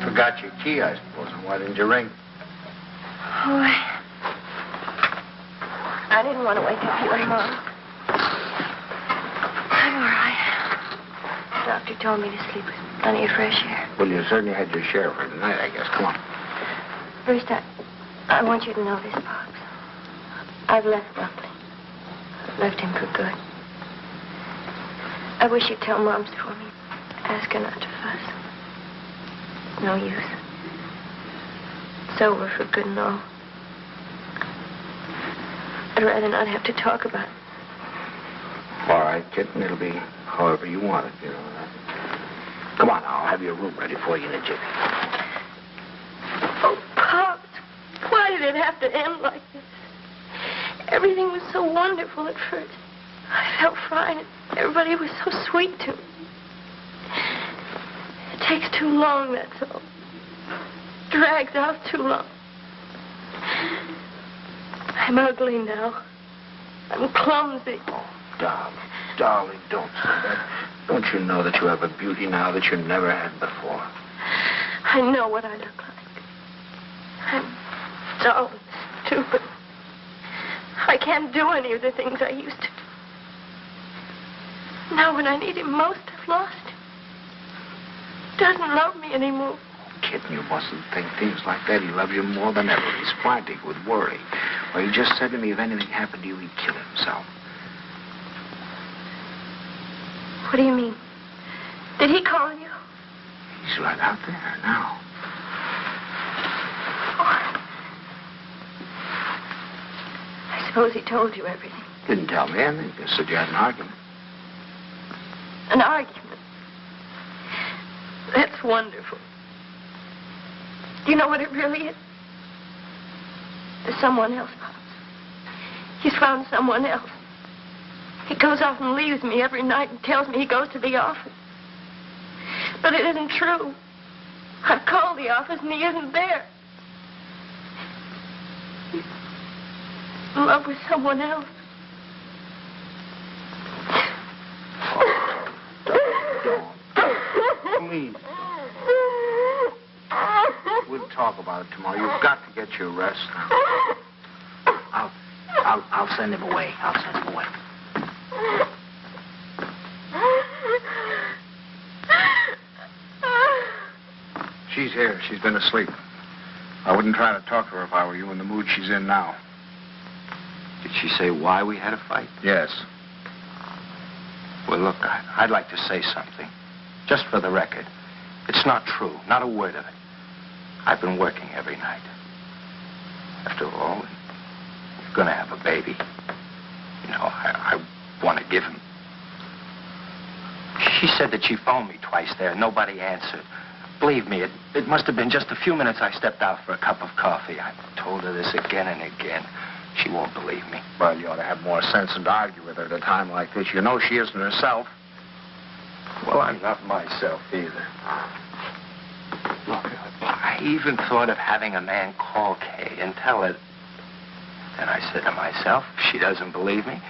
Forgot your key, I suppose. Why didn't you ring? Oh, I didn't want to wake up you and Mom. I'm all right. The doctor told me to sleep with plenty of fresh air. Well, you certainly had your share for tonight, I guess. Come on. First, I want you to know this, Pops. I've left Buckley. I've left him for good. I wish you'd tell Mom's for me. Ask her not to fuss. No use. It's over for good and all. I'd rather not have to talk about it. All right, kitten. It'll be however you want it, you know. Come on now. I'll have your room ready for you in a jiffy. Oh, Pops, why did it have to end like this? Everything was so wonderful at first. I felt fine. Everybody was so sweet to me. It takes too long, that's all. Drags out too long. I'm ugly now. I'm clumsy. Oh, darling, don't say that. Don't you know that you have a beauty now that you never had before? I know what I look like. I'm dull and stupid. I can't do any of the things I used to do. Now when I need him most, I've lost him. He doesn't love me anymore. Kitten, you mustn't think things like that. He loves you more than ever. He's frantic with worry. Well, he just said to me if anything happened to you, he'd kill himself. What do you mean? Did he call you? He's right out there now. I suppose he told you everything. Didn't tell me anything. Just said you had an argument. An argument? That's wonderful. Do you know what it really is? There's someone else, Pops. He's found someone else. He goes off and leaves me every night and tells me he goes to the office. But it isn't true. I've called the office and he isn't there. He's in love with someone else. Don't. Please. We'll talk about it tomorrow. You've got to get your rest now. I'll send him away. I'll send him away. She's here. She's been asleep. I wouldn't try to talk to her if I were you in the mood she's in now. Did she say why we had a fight? Yes. Well, look, I'd like to say something. Just for the record. It's not true. Not a word of it. I've been working every night. After all, we're going to have a baby. You know, I want to give him. She said that she phoned me twice there. Nobody answered. Believe me, it must have been just a few minutes I stepped out for a cup of coffee. I've told her this again and again. She won't believe me. Well, you ought to have more sense than to argue with her at a time like this. You know she isn't herself. Well, I'm not myself either. Look, I even thought of having a man call Kay and tell her. And I said to myself, she doesn't believe me.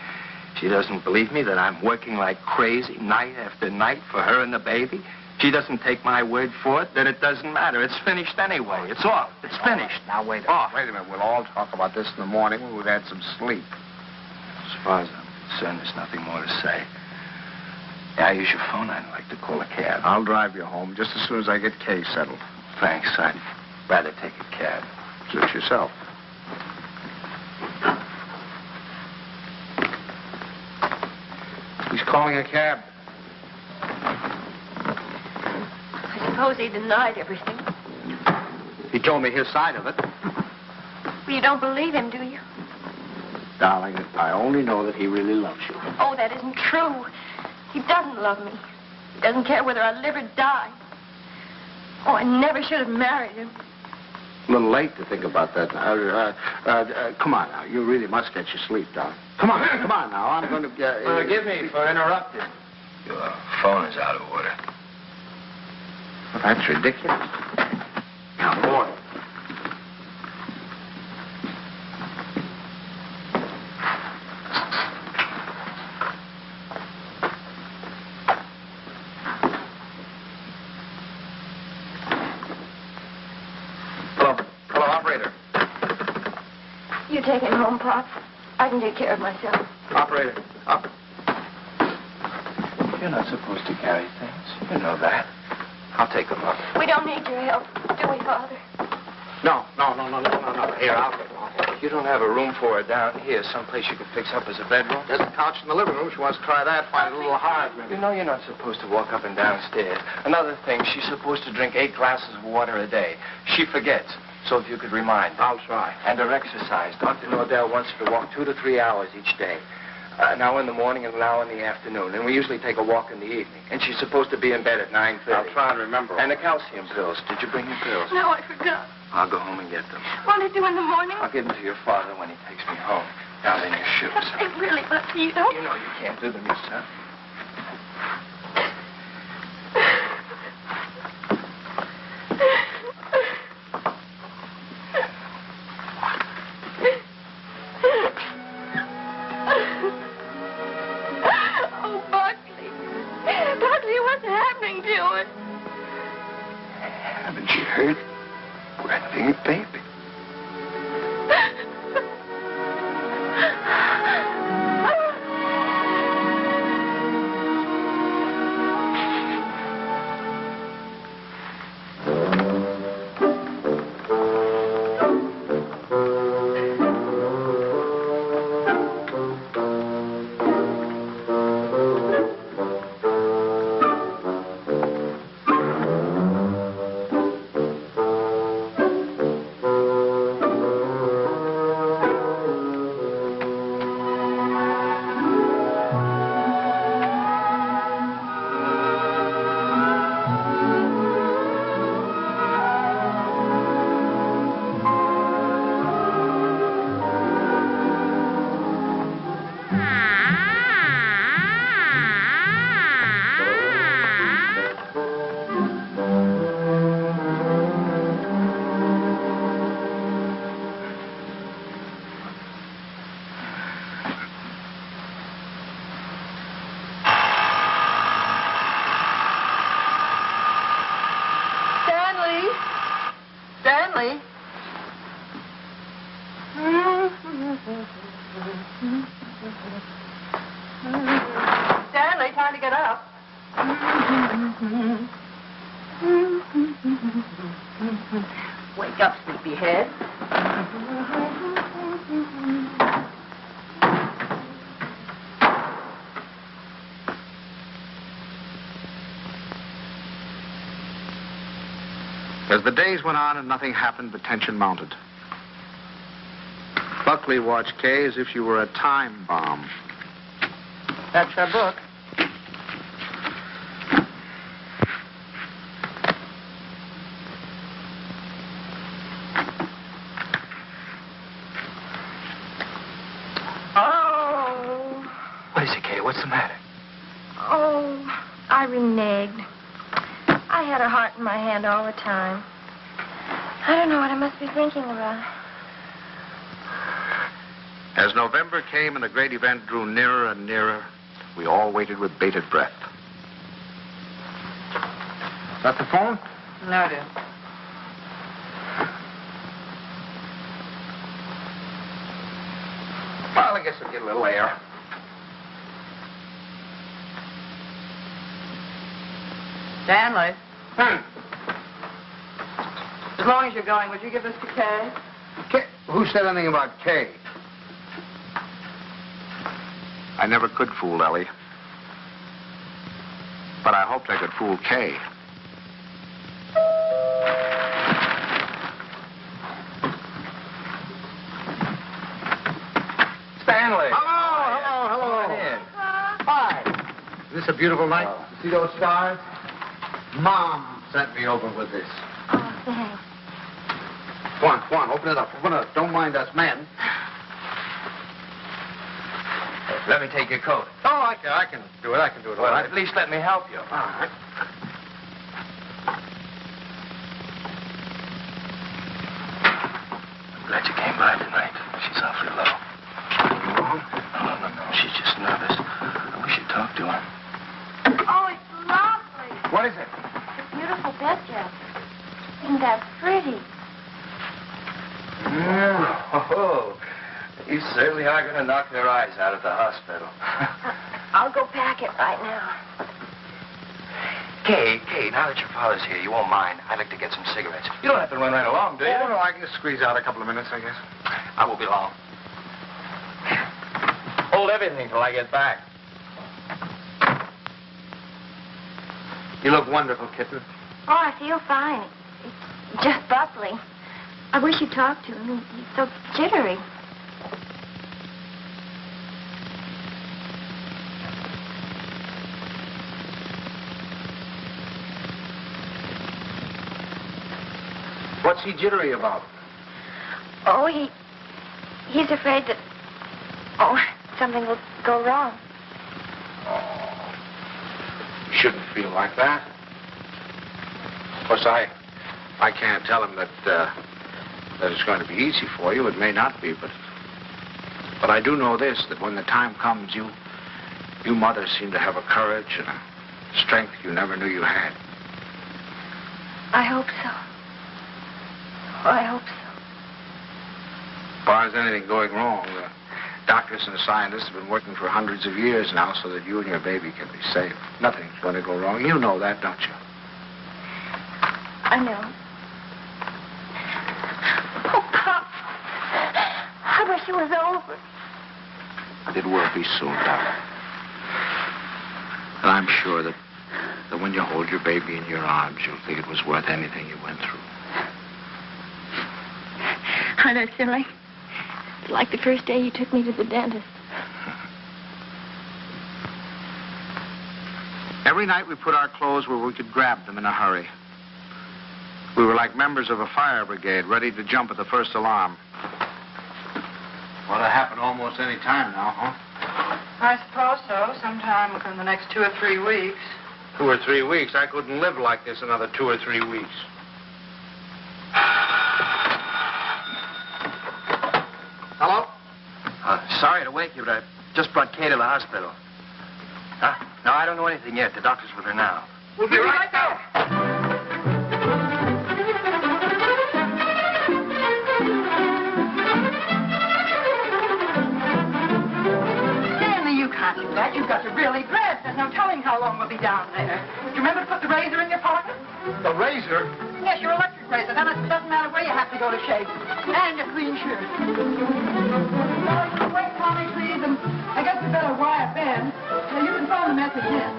She doesn't believe me that I'm working like crazy night after night for her and the baby. She doesn't take my word for it, then it doesn't matter. It's finished anyway. It's off. It's finished. Now, wait a minute. We'll all talk about this in the morning when we've had some sleep. As far as I'm concerned, there's nothing more to say. Yeah, I use your phone. I'd like to call a cab. I'll drive you home just as soon as I get Kay settled. Thanks. I'd rather take a cab. Suit yourself. He's calling a cab. I suppose he denied everything. He told me his side of it. Well, you don't believe him, do you? Darling, I only know that he really loves you. Oh, that isn't true. He doesn't love me. He doesn't care whether I live or die. Oh, I never should have married him. A little late to think about that. Come on now. You really must get your sleep, darling. Come on now. I'm going to get... Forgive me for interrupting. Your phone is out of order. Well, that's ridiculous. Now, boy. Hello, operator. You take him home, Pop. I can take care of myself. Operator, up. You're not supposed to carry things. You know that. I'll take them up. We don't need your help, do we, Father? No. Here, I'll get You don't have a room for her down here, someplace you could fix up as a bedroom? There's a couch in the living room. She wants to try that. Find it a little hard, maybe. You know you're not supposed to walk up and down stairs. Another thing, she's supposed to drink 8 glasses of water a day. She forgets. So if you could remind her. I'll try. And her exercise. Dr. Nordell wants her to walk 2 to 3 hours each day. An hour in the morning and an hour in the afternoon. And we usually take a walk in the evening. And she's supposed to be in bed at 9:30. I'll try and remember. And the calcium pills. Did you bring your pills? No, I forgot. I'll go home and get them. What'll I do in the morning? I'll give them to your father when he takes me home. Down in your shoes. They really look you don't. You know you can't do them yourself. Oh, Buckley. Buckley, what's happening to it? Haven't you heard? We're having a baby. Stanley? Stanley, time to get up. Wake up, sleepyhead. As the days went on and nothing happened, the tension mounted. Buckley watched Kay as if she were a time bomb. That's her book. Oh. What is it, Kay? What's the matter? Oh, I reneged. I had her heart in my hand all the time. I don't know what I must be thinking about. As November came and the great event drew nearer and nearer, we all waited with bated breath. Is that the phone? No, dear. Well, I guess we'll get a little air. Stanley. As long as you're going, would you give this to Kay? Kay? Who said anything about Kay? I never could fool Ellie. But I hoped I could fool Kay. Stanley. Hello. Come on in. Hi. Is this a beautiful night? You see those stars? Mom sent me over with this. Oh, thanks. Go on, open it up. Don't mind us men. Let me take your coat. Oh, I can do it. I can do it all Well, right. at least let me help you. All right. I'm glad you came by tonight. She's awfully low. No. She's just nervous. I wish you'd talk to her. Oh, it's lovely. What is it? It's a beautiful bed, Jeff. Isn't that pretty? Oh, you certainly are going to knock their eyes out of the hospital. I'll go pack it right now. Kay, now that your father's here, you won't mind. I'd like to get some cigarettes. You don't have to run right along, do you? Oh, no, I can just squeeze out a couple of minutes, I guess. I won't be long. Hold everything till I get back. You look wonderful, kitten. Oh, I feel fine. It's just Buckley. I wish you'd talk to him. He's so jittery. What's he jittery about? Oh, he's afraid that... Oh, something will go wrong. Oh, you shouldn't feel like that. Of course, I can't tell him that it's going to be easy for you. It may not be, but I do know this, that when the time comes, you mothers seem to have a courage and a strength you never knew you had. I hope so. Oh, I hope so. As far as anything going wrong, the doctors and the scientists have been working for hundreds of years now so that you and your baby can be safe. Nothing's going to go wrong. You know that, don't you? I know. Oh, Pop. I wish it was over. It will be soon, darling. And I'm sure that when you hold your baby in your arms, you'll think it was worth anything you went through. I know, silly. It's like the first day you took me to the dentist. Every night we put our clothes where we could grab them in a hurry. We were like members of a fire brigade, ready to jump at the first alarm. Well, it'll happen almost any time now, huh? I suppose so. Sometime within the next 2 or 3 weeks. 2 or 3 weeks? I couldn't live like this another 2 or 3 weeks. Hello? Sorry to wake you, but I just brought Kay to the hospital. Huh? No, I don't know anything yet. The doctor's with her now. We'll be right there. Stanley, you can't do that. You've got to really dress. There's no telling how long we'll be down there. Do you remember to put the razor in your pocket? The razor? Yes, your electric razor. Then it doesn't matter where you have to go to shave. And a clean shirt. Wait, Tommy, please. And I guess we better wire Ben. So you can phone the message in.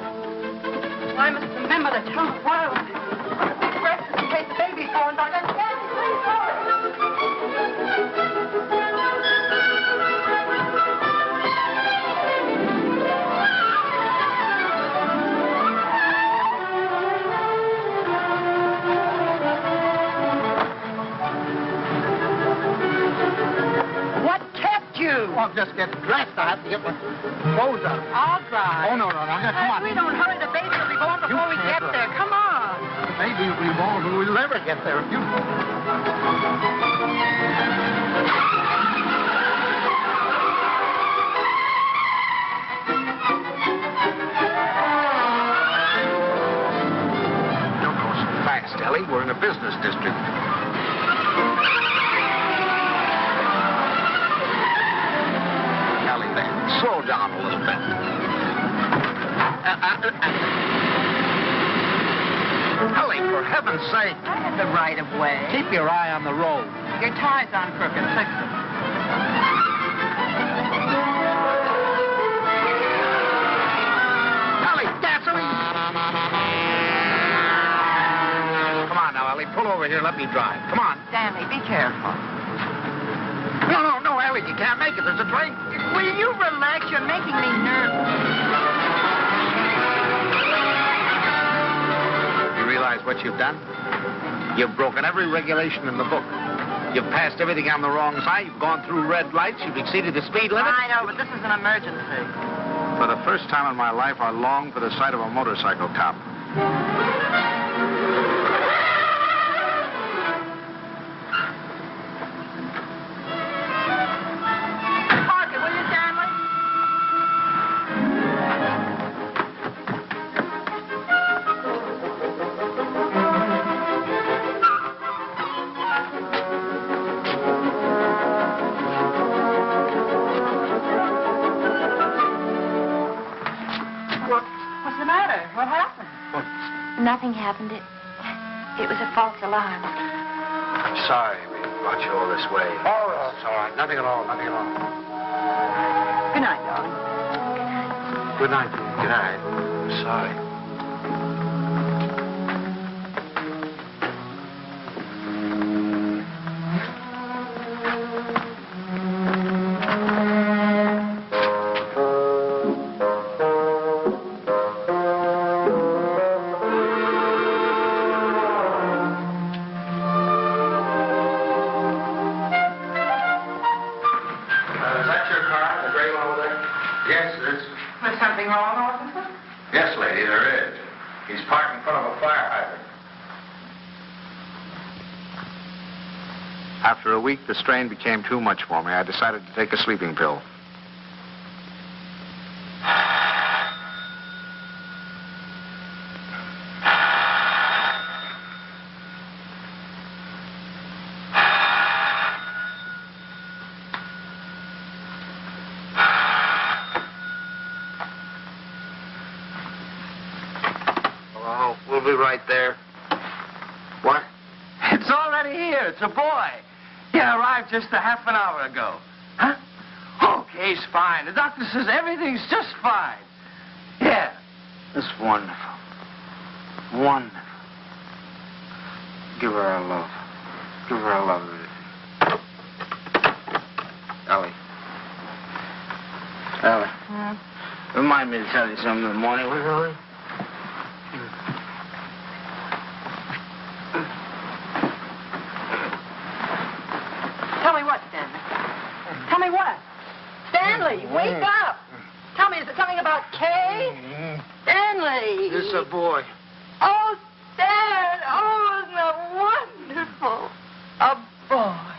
I must remember to tell him wireless. In case the baby's going by. Then Stanley, please hurry. Well, just get dressed. I have to get my clothes on. I'll drive. Oh, no. Come on. If we don't hurry, the baby will be born before we get there. Come on. The baby will be born when we'll never get there. If you... Don't go so fast, Ellie. We're in a business district. Slow down a little bit. Ellie, for heaven's sake. I had the right of way. Keep your eye on the road. Your tie's on crooked. Fix it. Ellie, gasoline! Come on now, Ellie. Pull over here. Let me drive. Come on. Stanley, be careful. No, Ellie, you can't make it. There's a train. Will you relax? You're making me nervous. You realize what you've done? You've broken every regulation in the book. You've passed everything on the wrong side. You've gone through red lights. You've exceeded the speed limit. I know, but this is an emergency. For the first time in my life, I long for the sight of a motorcycle cop. Nothing happened. It was a false alarm. I'm sorry we brought you all this way. Oh, it's all right. Nothing at all. Good night, darling. Good night. Good night. I'm sorry. wrong, officer? Yes, lady, there is. He's parked in front of a fire hydrant. After a week, the strain became too much for me. I decided to take a sleeping pill. Hello, we'll be right there. What? It's already here. It's a boy. He arrived just a half an hour ago. Huh? Okay, he's fine. The doctor says everything's just fine. Yeah. That's wonderful. Wonderful. Give her our love. Give her our love. Ellie. Ellie. Remind me to tell you something in the morning, will you, Ellie? Tell me what, Stanley? Tell me what? Stanley, wake up! Tell me, is it something about Kay? Stanley! This is a boy. Oh, Stan! Oh, isn't that wonderful? A boy.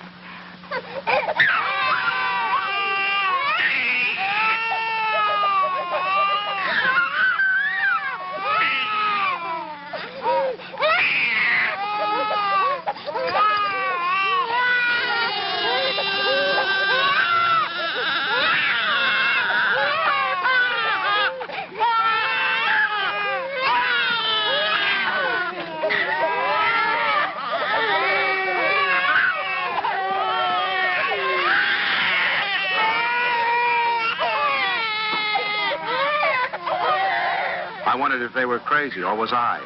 I wondered if they were crazy, or was I?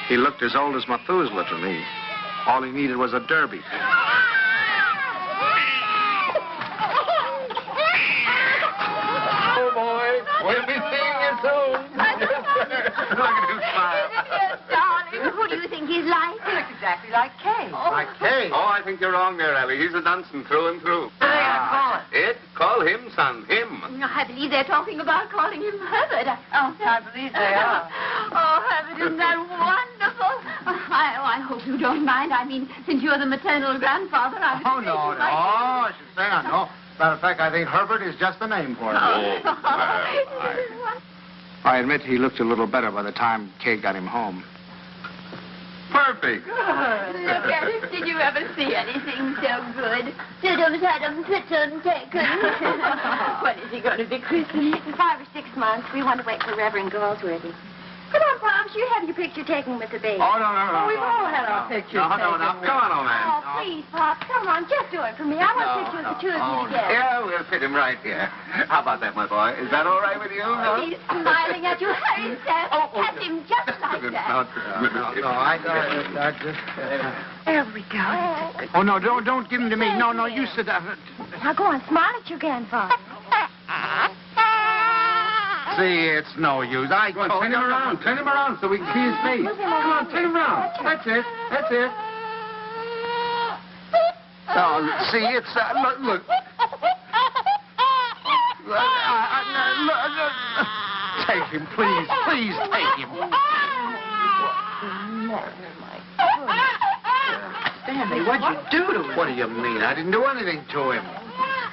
He looked as old as Methuselah to me. All he needed was a derby. Oh, boy. We'll be seeing you soon. Look at him smile. Yes, darling. Who do you think he's like? He looks exactly like Kay. Like Kay. Oh, I think you're wrong there, Ellie. He's a Dunson through and through. What are they going to call it? Ed, call him, son. Him. I believe they're talking about calling him Herbert. Oh, I believe they are. Oh, Herbert, isn't that wonderful? I hope you don't mind. I mean, since you're the maternal grandfather, I would Oh, say no, you no. might- Oh, I should say I know. Matter of fact, I think Herbert is just the name for him. I admit he looked a little better by the time Kay got him home. Perfect. Look at it. Did you ever see anything so good? When is he going to be christened? In 5 or 6 months, we want to wait for Reverend Galsworthy. Come on, Pops, you have your picture taken with the baby. Oh, no. We've all had our pictures No. taken. Come on, old man. Oh, please, Pops, come on, just do it for me. I want a picture of the two of you together. Yeah, we'll fit him right here. How about that, my boy? Is that all right with you? No? He's smiling at you. Hurry, Sam. Pat him just like that. No, I just... There we go. Oh, no, don't give him to me. No, you sit down. Now go on, smile at your grandfather. See, it's no use. I Go on, turn him around. Turn him around so we can see his face. Come on, turn him around. That's it. Oh, see, it's... look. Take him, please. Please take him. Stanley, what'd you do to him? What do you mean? I didn't do anything to him.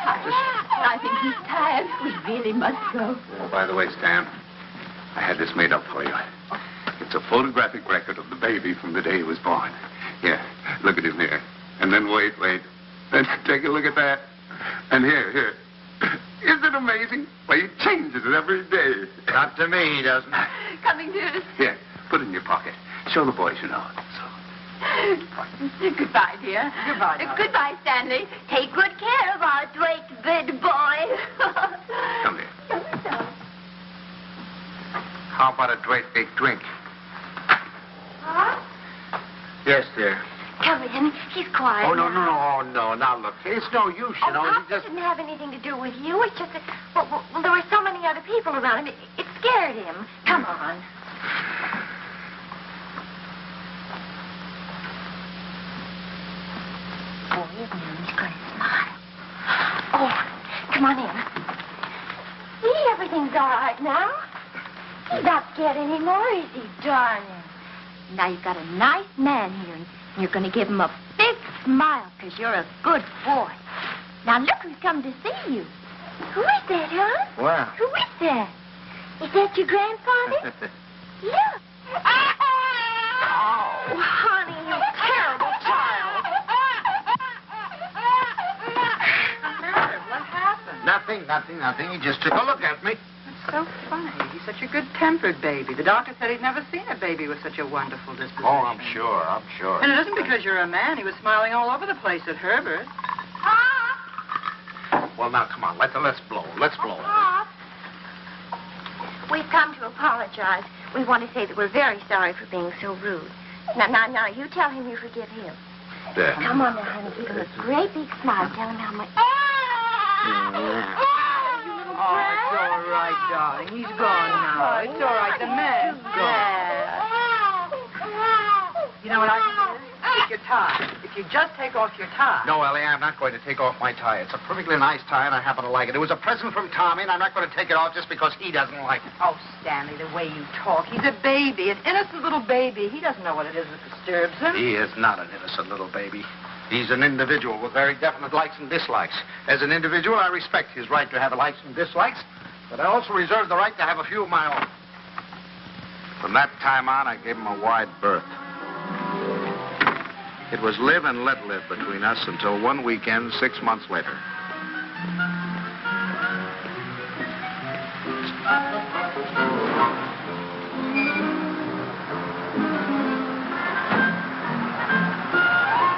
I think he's tired. We really must go. Oh, by the way, Stan, I had this made up for you. It's a photographic record of the baby from the day he was born. Here, look at him here. And then wait. Then take a look at that. And here. Isn't it amazing? Why, he changes it every day. Not to me, he doesn't. Coming to... Here, put it in your pocket. Show the boys you know it. Goodbye, dear. Goodbye, darling. Goodbye, Stanley. Take good care of our great big boy. Come here. How about a great big drink? Huh? Yes, dear. Come in. He's quiet. Oh, no. Now, look, it's no use, you know. Pops He just... didn't have anything to do with you. It's just that, well, there were so many other people around him. It scared him. Come on. Oh, isn't he going to smile? Oh, come on in. See, everything's all right now. He's not scared anymore, is he, darling? Now you've got a nice man here, and you're going to give him a big smile because you're a good boy. Now look who's come to see you. Who is that, huh? Well. Who is that? Is that your grandfather? Look. Oh, honey, you terrible child. What happened? Nothing. He just took a look at me. It's so funny. He's such a good-tempered baby. The doctor said he'd never seen a baby with such a wonderful disposition. Oh, I'm sure. And it isn't because you're a man. He was smiling all over the place at Herbert. Well, now, come on. Let's blow. Pop. We've come to apologize. We want to say that we're very sorry for being so rude. Now, you tell him you forgive him. There. Come on now, honey. Give him a great big smile. Tell him how much... Oh, it's all right, darling. He's gone now. It's all right. The man's gone. You know what I can do? Take your tie. If you just take off your tie. No, Ellie, I'm not going to take off my tie. It's a perfectly nice tie, and I happen to like it. It was a present from Tommy, and I'm not going to take it off just because he doesn't like it. Oh, Stanley, the way you talk. He's a baby, an innocent little baby. He doesn't know what it is that disturbs him. He is not an innocent little baby. He's an individual with very definite likes and dislikes. As an individual, I respect his right to have likes and dislikes, but I also reserve the right to have a few of my own. From that time on, I gave him a wide berth. It was live and let live between us until one weekend 6 months later.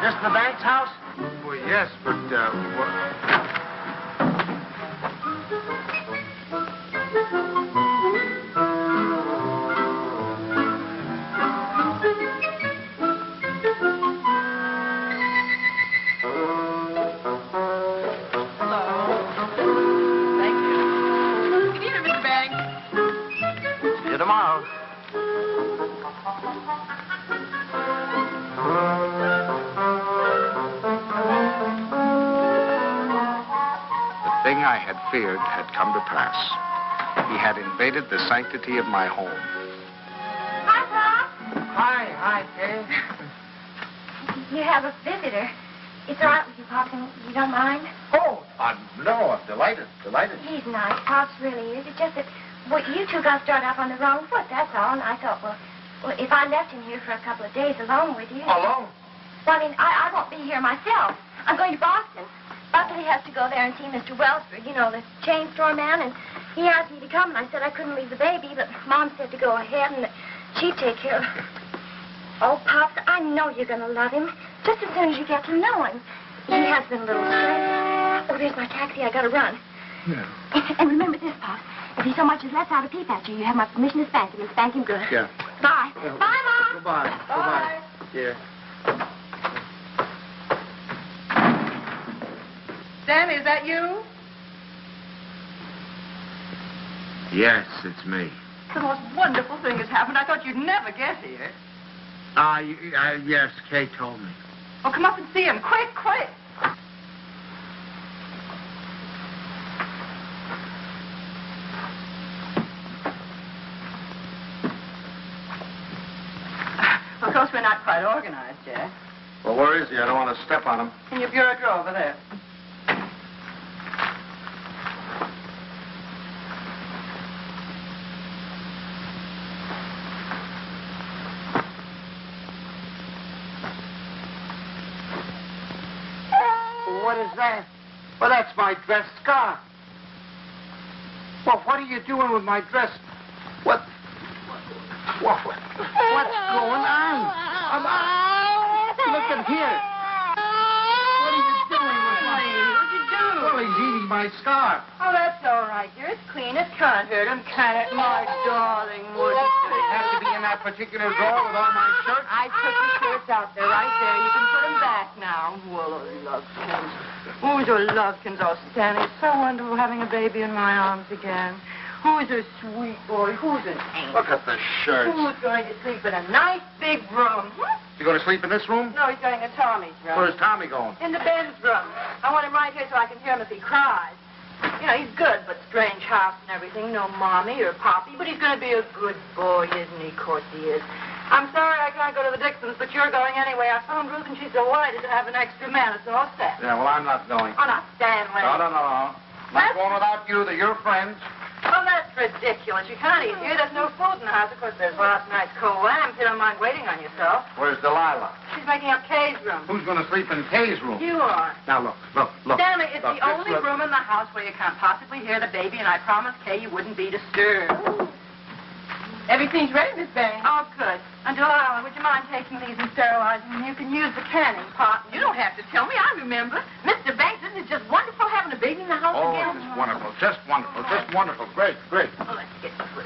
This the Banks house? Well, yes, but, Tomorrow. The thing I had feared had come to pass. He had invaded the sanctity of my home. Hi, Pop. Hi, Kay. You have a visitor. It's all right with you, Pop, and you don't mind? Oh, no, I'm delighted. He's nice. Pop's really is. It's just that you two got started off on the wrong foot, that's all. And I thought, well, if I left him here for a couple of days alone with you... Alone? Well, I mean, I won't be here myself. I'm going to Boston. Buckley has to go there and see Mr. Wellsford, you know, the chain store man, and he asked me to come, and I said I couldn't leave the baby, but Mom said to go ahead, and that she'd take care of it. Oh, Pops, I know you're going to love him, just as soon as you get to know him. He has been a little strange. Oh, there's my taxi. I got to run. Yeah. And remember this, Pops. If he so much as lets out a peep at you, you have my permission to spank him, and spank him good. Yeah. Bye. Bye, Mom. Goodbye. Bye. Dear. Stanley, is that you? Yes, it's me. The most wonderful thing has happened. I thought you'd never get here. Yes, Kay told me. Oh, come up and see him. Quick. Of course, we're not quite organized yet. Well, where is he? I don't want to step on him. In your bureau drawer over there. What is that? Well, that's my dress scarf. Well, what are you doing with my dress? What's going on? Look at here. What are you doing with my... What'd you do? Well, he's eating my scarf. Oh, that's all right, dear. It's clean. It can't hurt him, can it? My darling, wouldn't They it? have to be in that particular drawer with all my shirts. I took the shirts out there, right there. You can put them back now. Well, lovekins. Oh, your lovekins. Oh, Stanley, it's so wonderful having a baby in my arms again. Who's a sweet boy? Who's an angel? Look at the shirts. Who's going to sleep in a nice big room? You going to sleep in this room? No, he's going to Tommy's room. Where's Tommy going? In the Ben's room. I want him right here so I can hear him if he cries. You know, he's good, but strange house and everything. No mommy or poppy, but he's going to be a good boy, isn't he? Of course he is. I'm sorry I can't go to the Dixons, but you're going anyway. I phoned Ruth, and she's delighted to have an extra man. It's all set. Yeah, well, I'm not going. Oh, not Stanley. No. Not going without you. They're your friends. Oh, that's ridiculous. You can't eat here. There's no food in the house. Of course, there's lots of nice cold lamb. You don't mind waiting on yourself. Where's Delilah? She's making up Kay's room. Who's going to sleep in Kay's room? You are. Now, look. Stanley, it's Look, the only room in the house where you can't possibly hear the baby, and I promised Kay you wouldn't be disturbed. Everything's ready, Miss Banks. Oh, good. And Delilah, would you mind taking these and sterilizing them? You can use the canning pot. You don't have to tell me. I remember. Mr. Banks, isn't it just wonderful having a baby in the house Oh, again? it's wonderful. Just wonderful. Just wonderful. Great. Oh, let's get this way.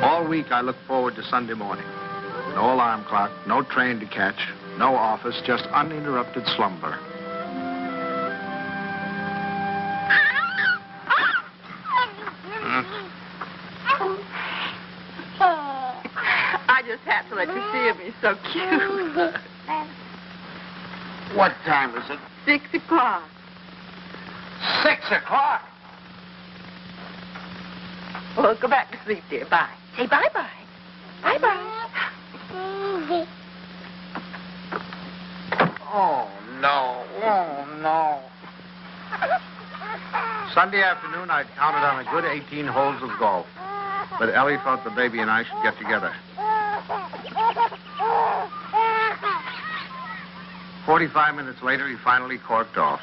All week I look forward to Sunday morning. No alarm clock, no train to catch, no office, just uninterrupted slumber. I just had to let you see him. He's so cute. What time is it? 6 o'clock. 6 o'clock. Well, go back to sleep, dear. Bye. Say bye-bye. Bye-bye. Oh, no. Sunday afternoon, I'd counted on a good 18 holes of golf. But Ellie thought the baby and I should get together. 45 minutes later, he finally corked off.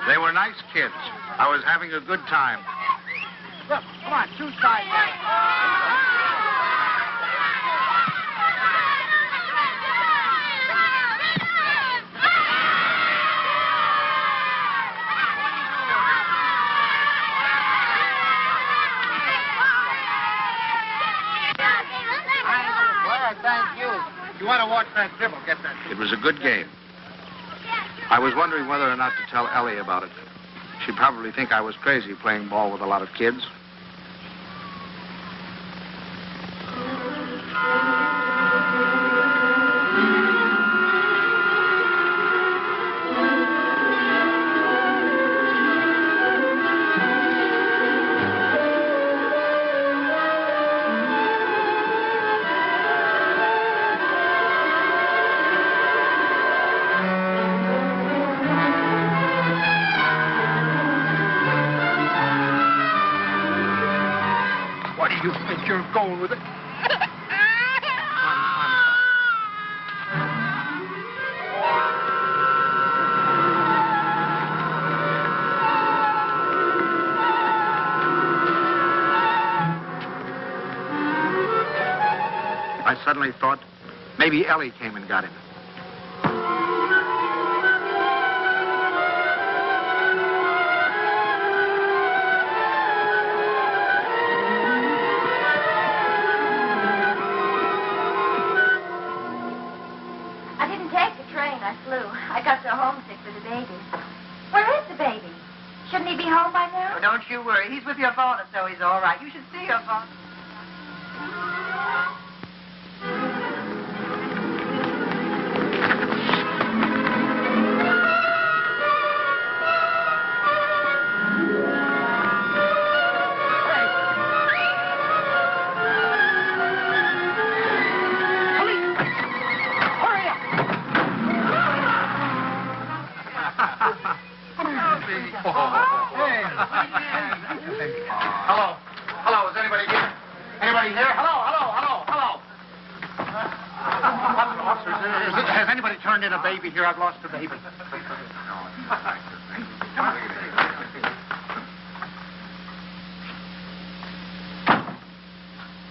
They were nice kids, I was having a good time. Look, come on, two sides. Thank you. You want to watch that dribble? Get that. It was a good game. I was wondering whether or not to tell Ellie about it. She'd probably think I was crazy playing ball with a lot of kids. You think you're going with it? I suddenly thought maybe Ellie came and got him. I got so homesick for the baby. Where is the baby? Shouldn't he be home by now? Oh, don't you worry. He's with your father, so he's all right. You should see your father. Hello, is anybody here? Anybody here? Hello. Officer, has anybody turned in a baby here? I've lost a baby.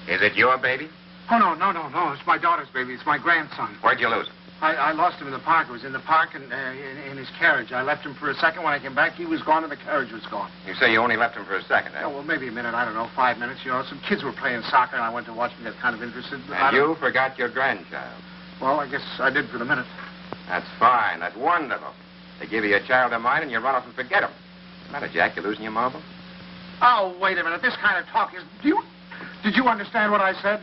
Is it your baby? Oh, no. It's my daughter's baby. It's my grandson. Where'd you lose him? I lost him in the park. He was in the park and in his carriage. I left him for a second. When I came back, he was gone and the carriage was gone. You say you only left him for a second, eh? Oh, well, maybe a minute. I don't know, 5 minutes. You know, some kids were playing soccer, and I went to watch them, get kind of interested. And you forgot your grandchild. Well, I guess I did for the minute. That's fine. That's wonderful. They give you a child of mine, and you run off and forget him. What's the matter, Jack? You losing your marbles? Oh, wait a minute. This kind of talk is... Did you understand what I said?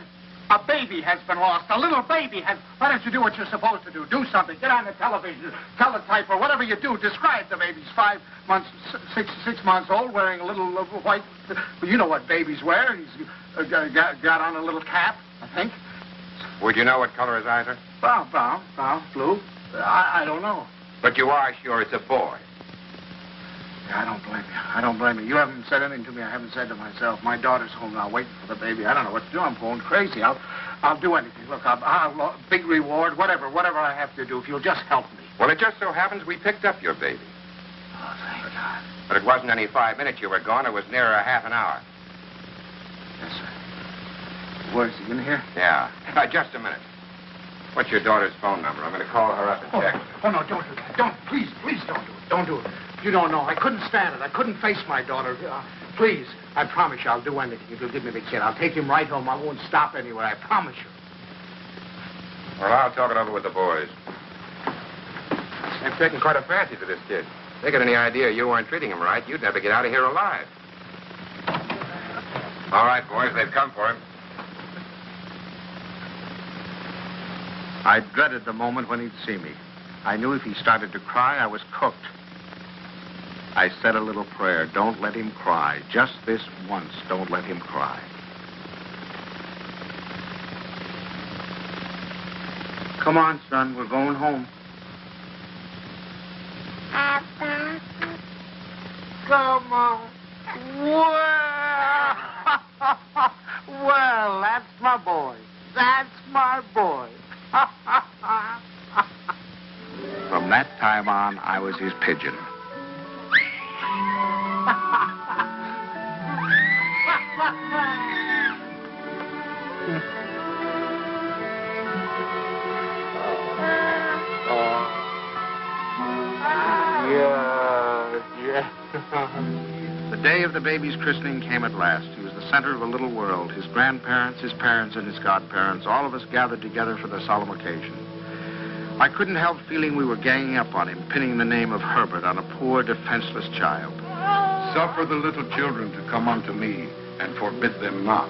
A baby has been lost. A little baby has... Why don't you do what you're supposed to do? Do something. Get on the television, teletype, or whatever you do. Describe the baby. He's 5 months, 6 months old, wearing a little white... You know what babies wear. He's got on a little cap, I think. Would you know what color his eyes are? Brown, blue. I don't know. But you are sure it's a boy. Yeah, I don't blame you. You haven't said anything to me I haven't said to myself. My daughter's home now waiting for the baby. I don't know what to do. I'm going crazy. I'll do anything. Look, I'll big reward, whatever I have to do, if you'll just help me. Well, it just so happens we picked up your baby. Oh, thank God. But it wasn't any 5 minutes you were gone. It was nearer a half an hour. Yes, sir. Where's he, in here? Yeah. Just a minute. What's your daughter's phone number? I'm going to call her up and check. Oh, no, don't do that. Please don't do it. Don't do it. You don't know. I couldn't stand it. I couldn't face my daughter. Please, I promise you I'll do anything if you'll give me the kid. I'll take him right home. I won't stop anywhere. I promise you. Well, I'll talk it over with the boys. They've taken quite a fancy to this kid. If they got any idea you weren't treating him right, you'd never get out of here alive. All right, boys, they've come for him. I dreaded the moment when he'd see me. I knew if he started to cry, I was cooked. I said a little prayer. Don't let him cry. Just this once, don't let him cry. Come on, son. We're going home. Papa. Come on. Well, that's my boy. That's my boy. From that time on, I was his pigeon. The day of the baby's christening came at last. He was the center of a little world. His grandparents, his parents, and his godparents, all of us gathered together for the solemn occasion. I couldn't help feeling we were ganging up on him, pinning the name of Herbert on a poor, defenseless child. Suffer the little children to come unto me, and forbid them not,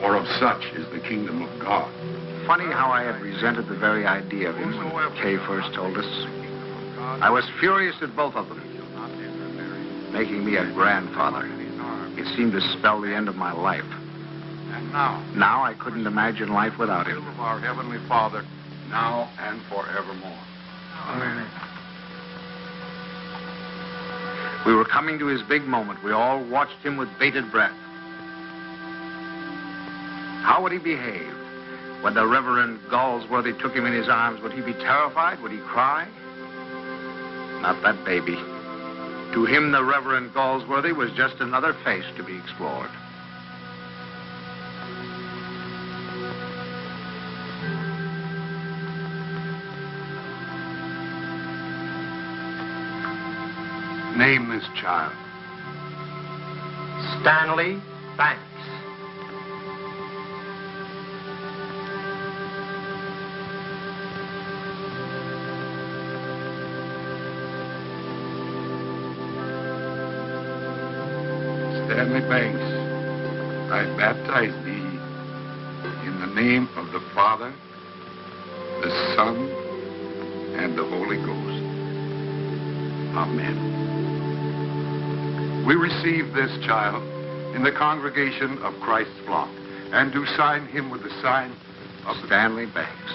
for of such is the kingdom of God. Funny how I had resented the very idea of him when Kay first told us. I was furious at both of them. Making me a grandfather. It seemed to spell the end of my life. And Now I couldn't imagine life without him. of our Heavenly Father, now and forevermore. Amen. We were coming to his big moment. We all watched him with bated breath. How would he behave? When the Reverend Galsworthy took him in his arms, would he be terrified? Would he cry? Not that baby. To him, the Reverend Galsworthy was just another face to be explored. Name this child. Stanley Banks. Stanley Banks, I baptize thee in the name of the Father, the Son, and the Holy Ghost. Amen. We receive this child in the congregation of Christ's flock, and do sign him with the sign of Stanley Banks,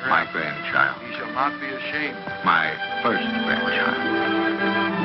my grandchild. He shall not be ashamed. My first grandchild.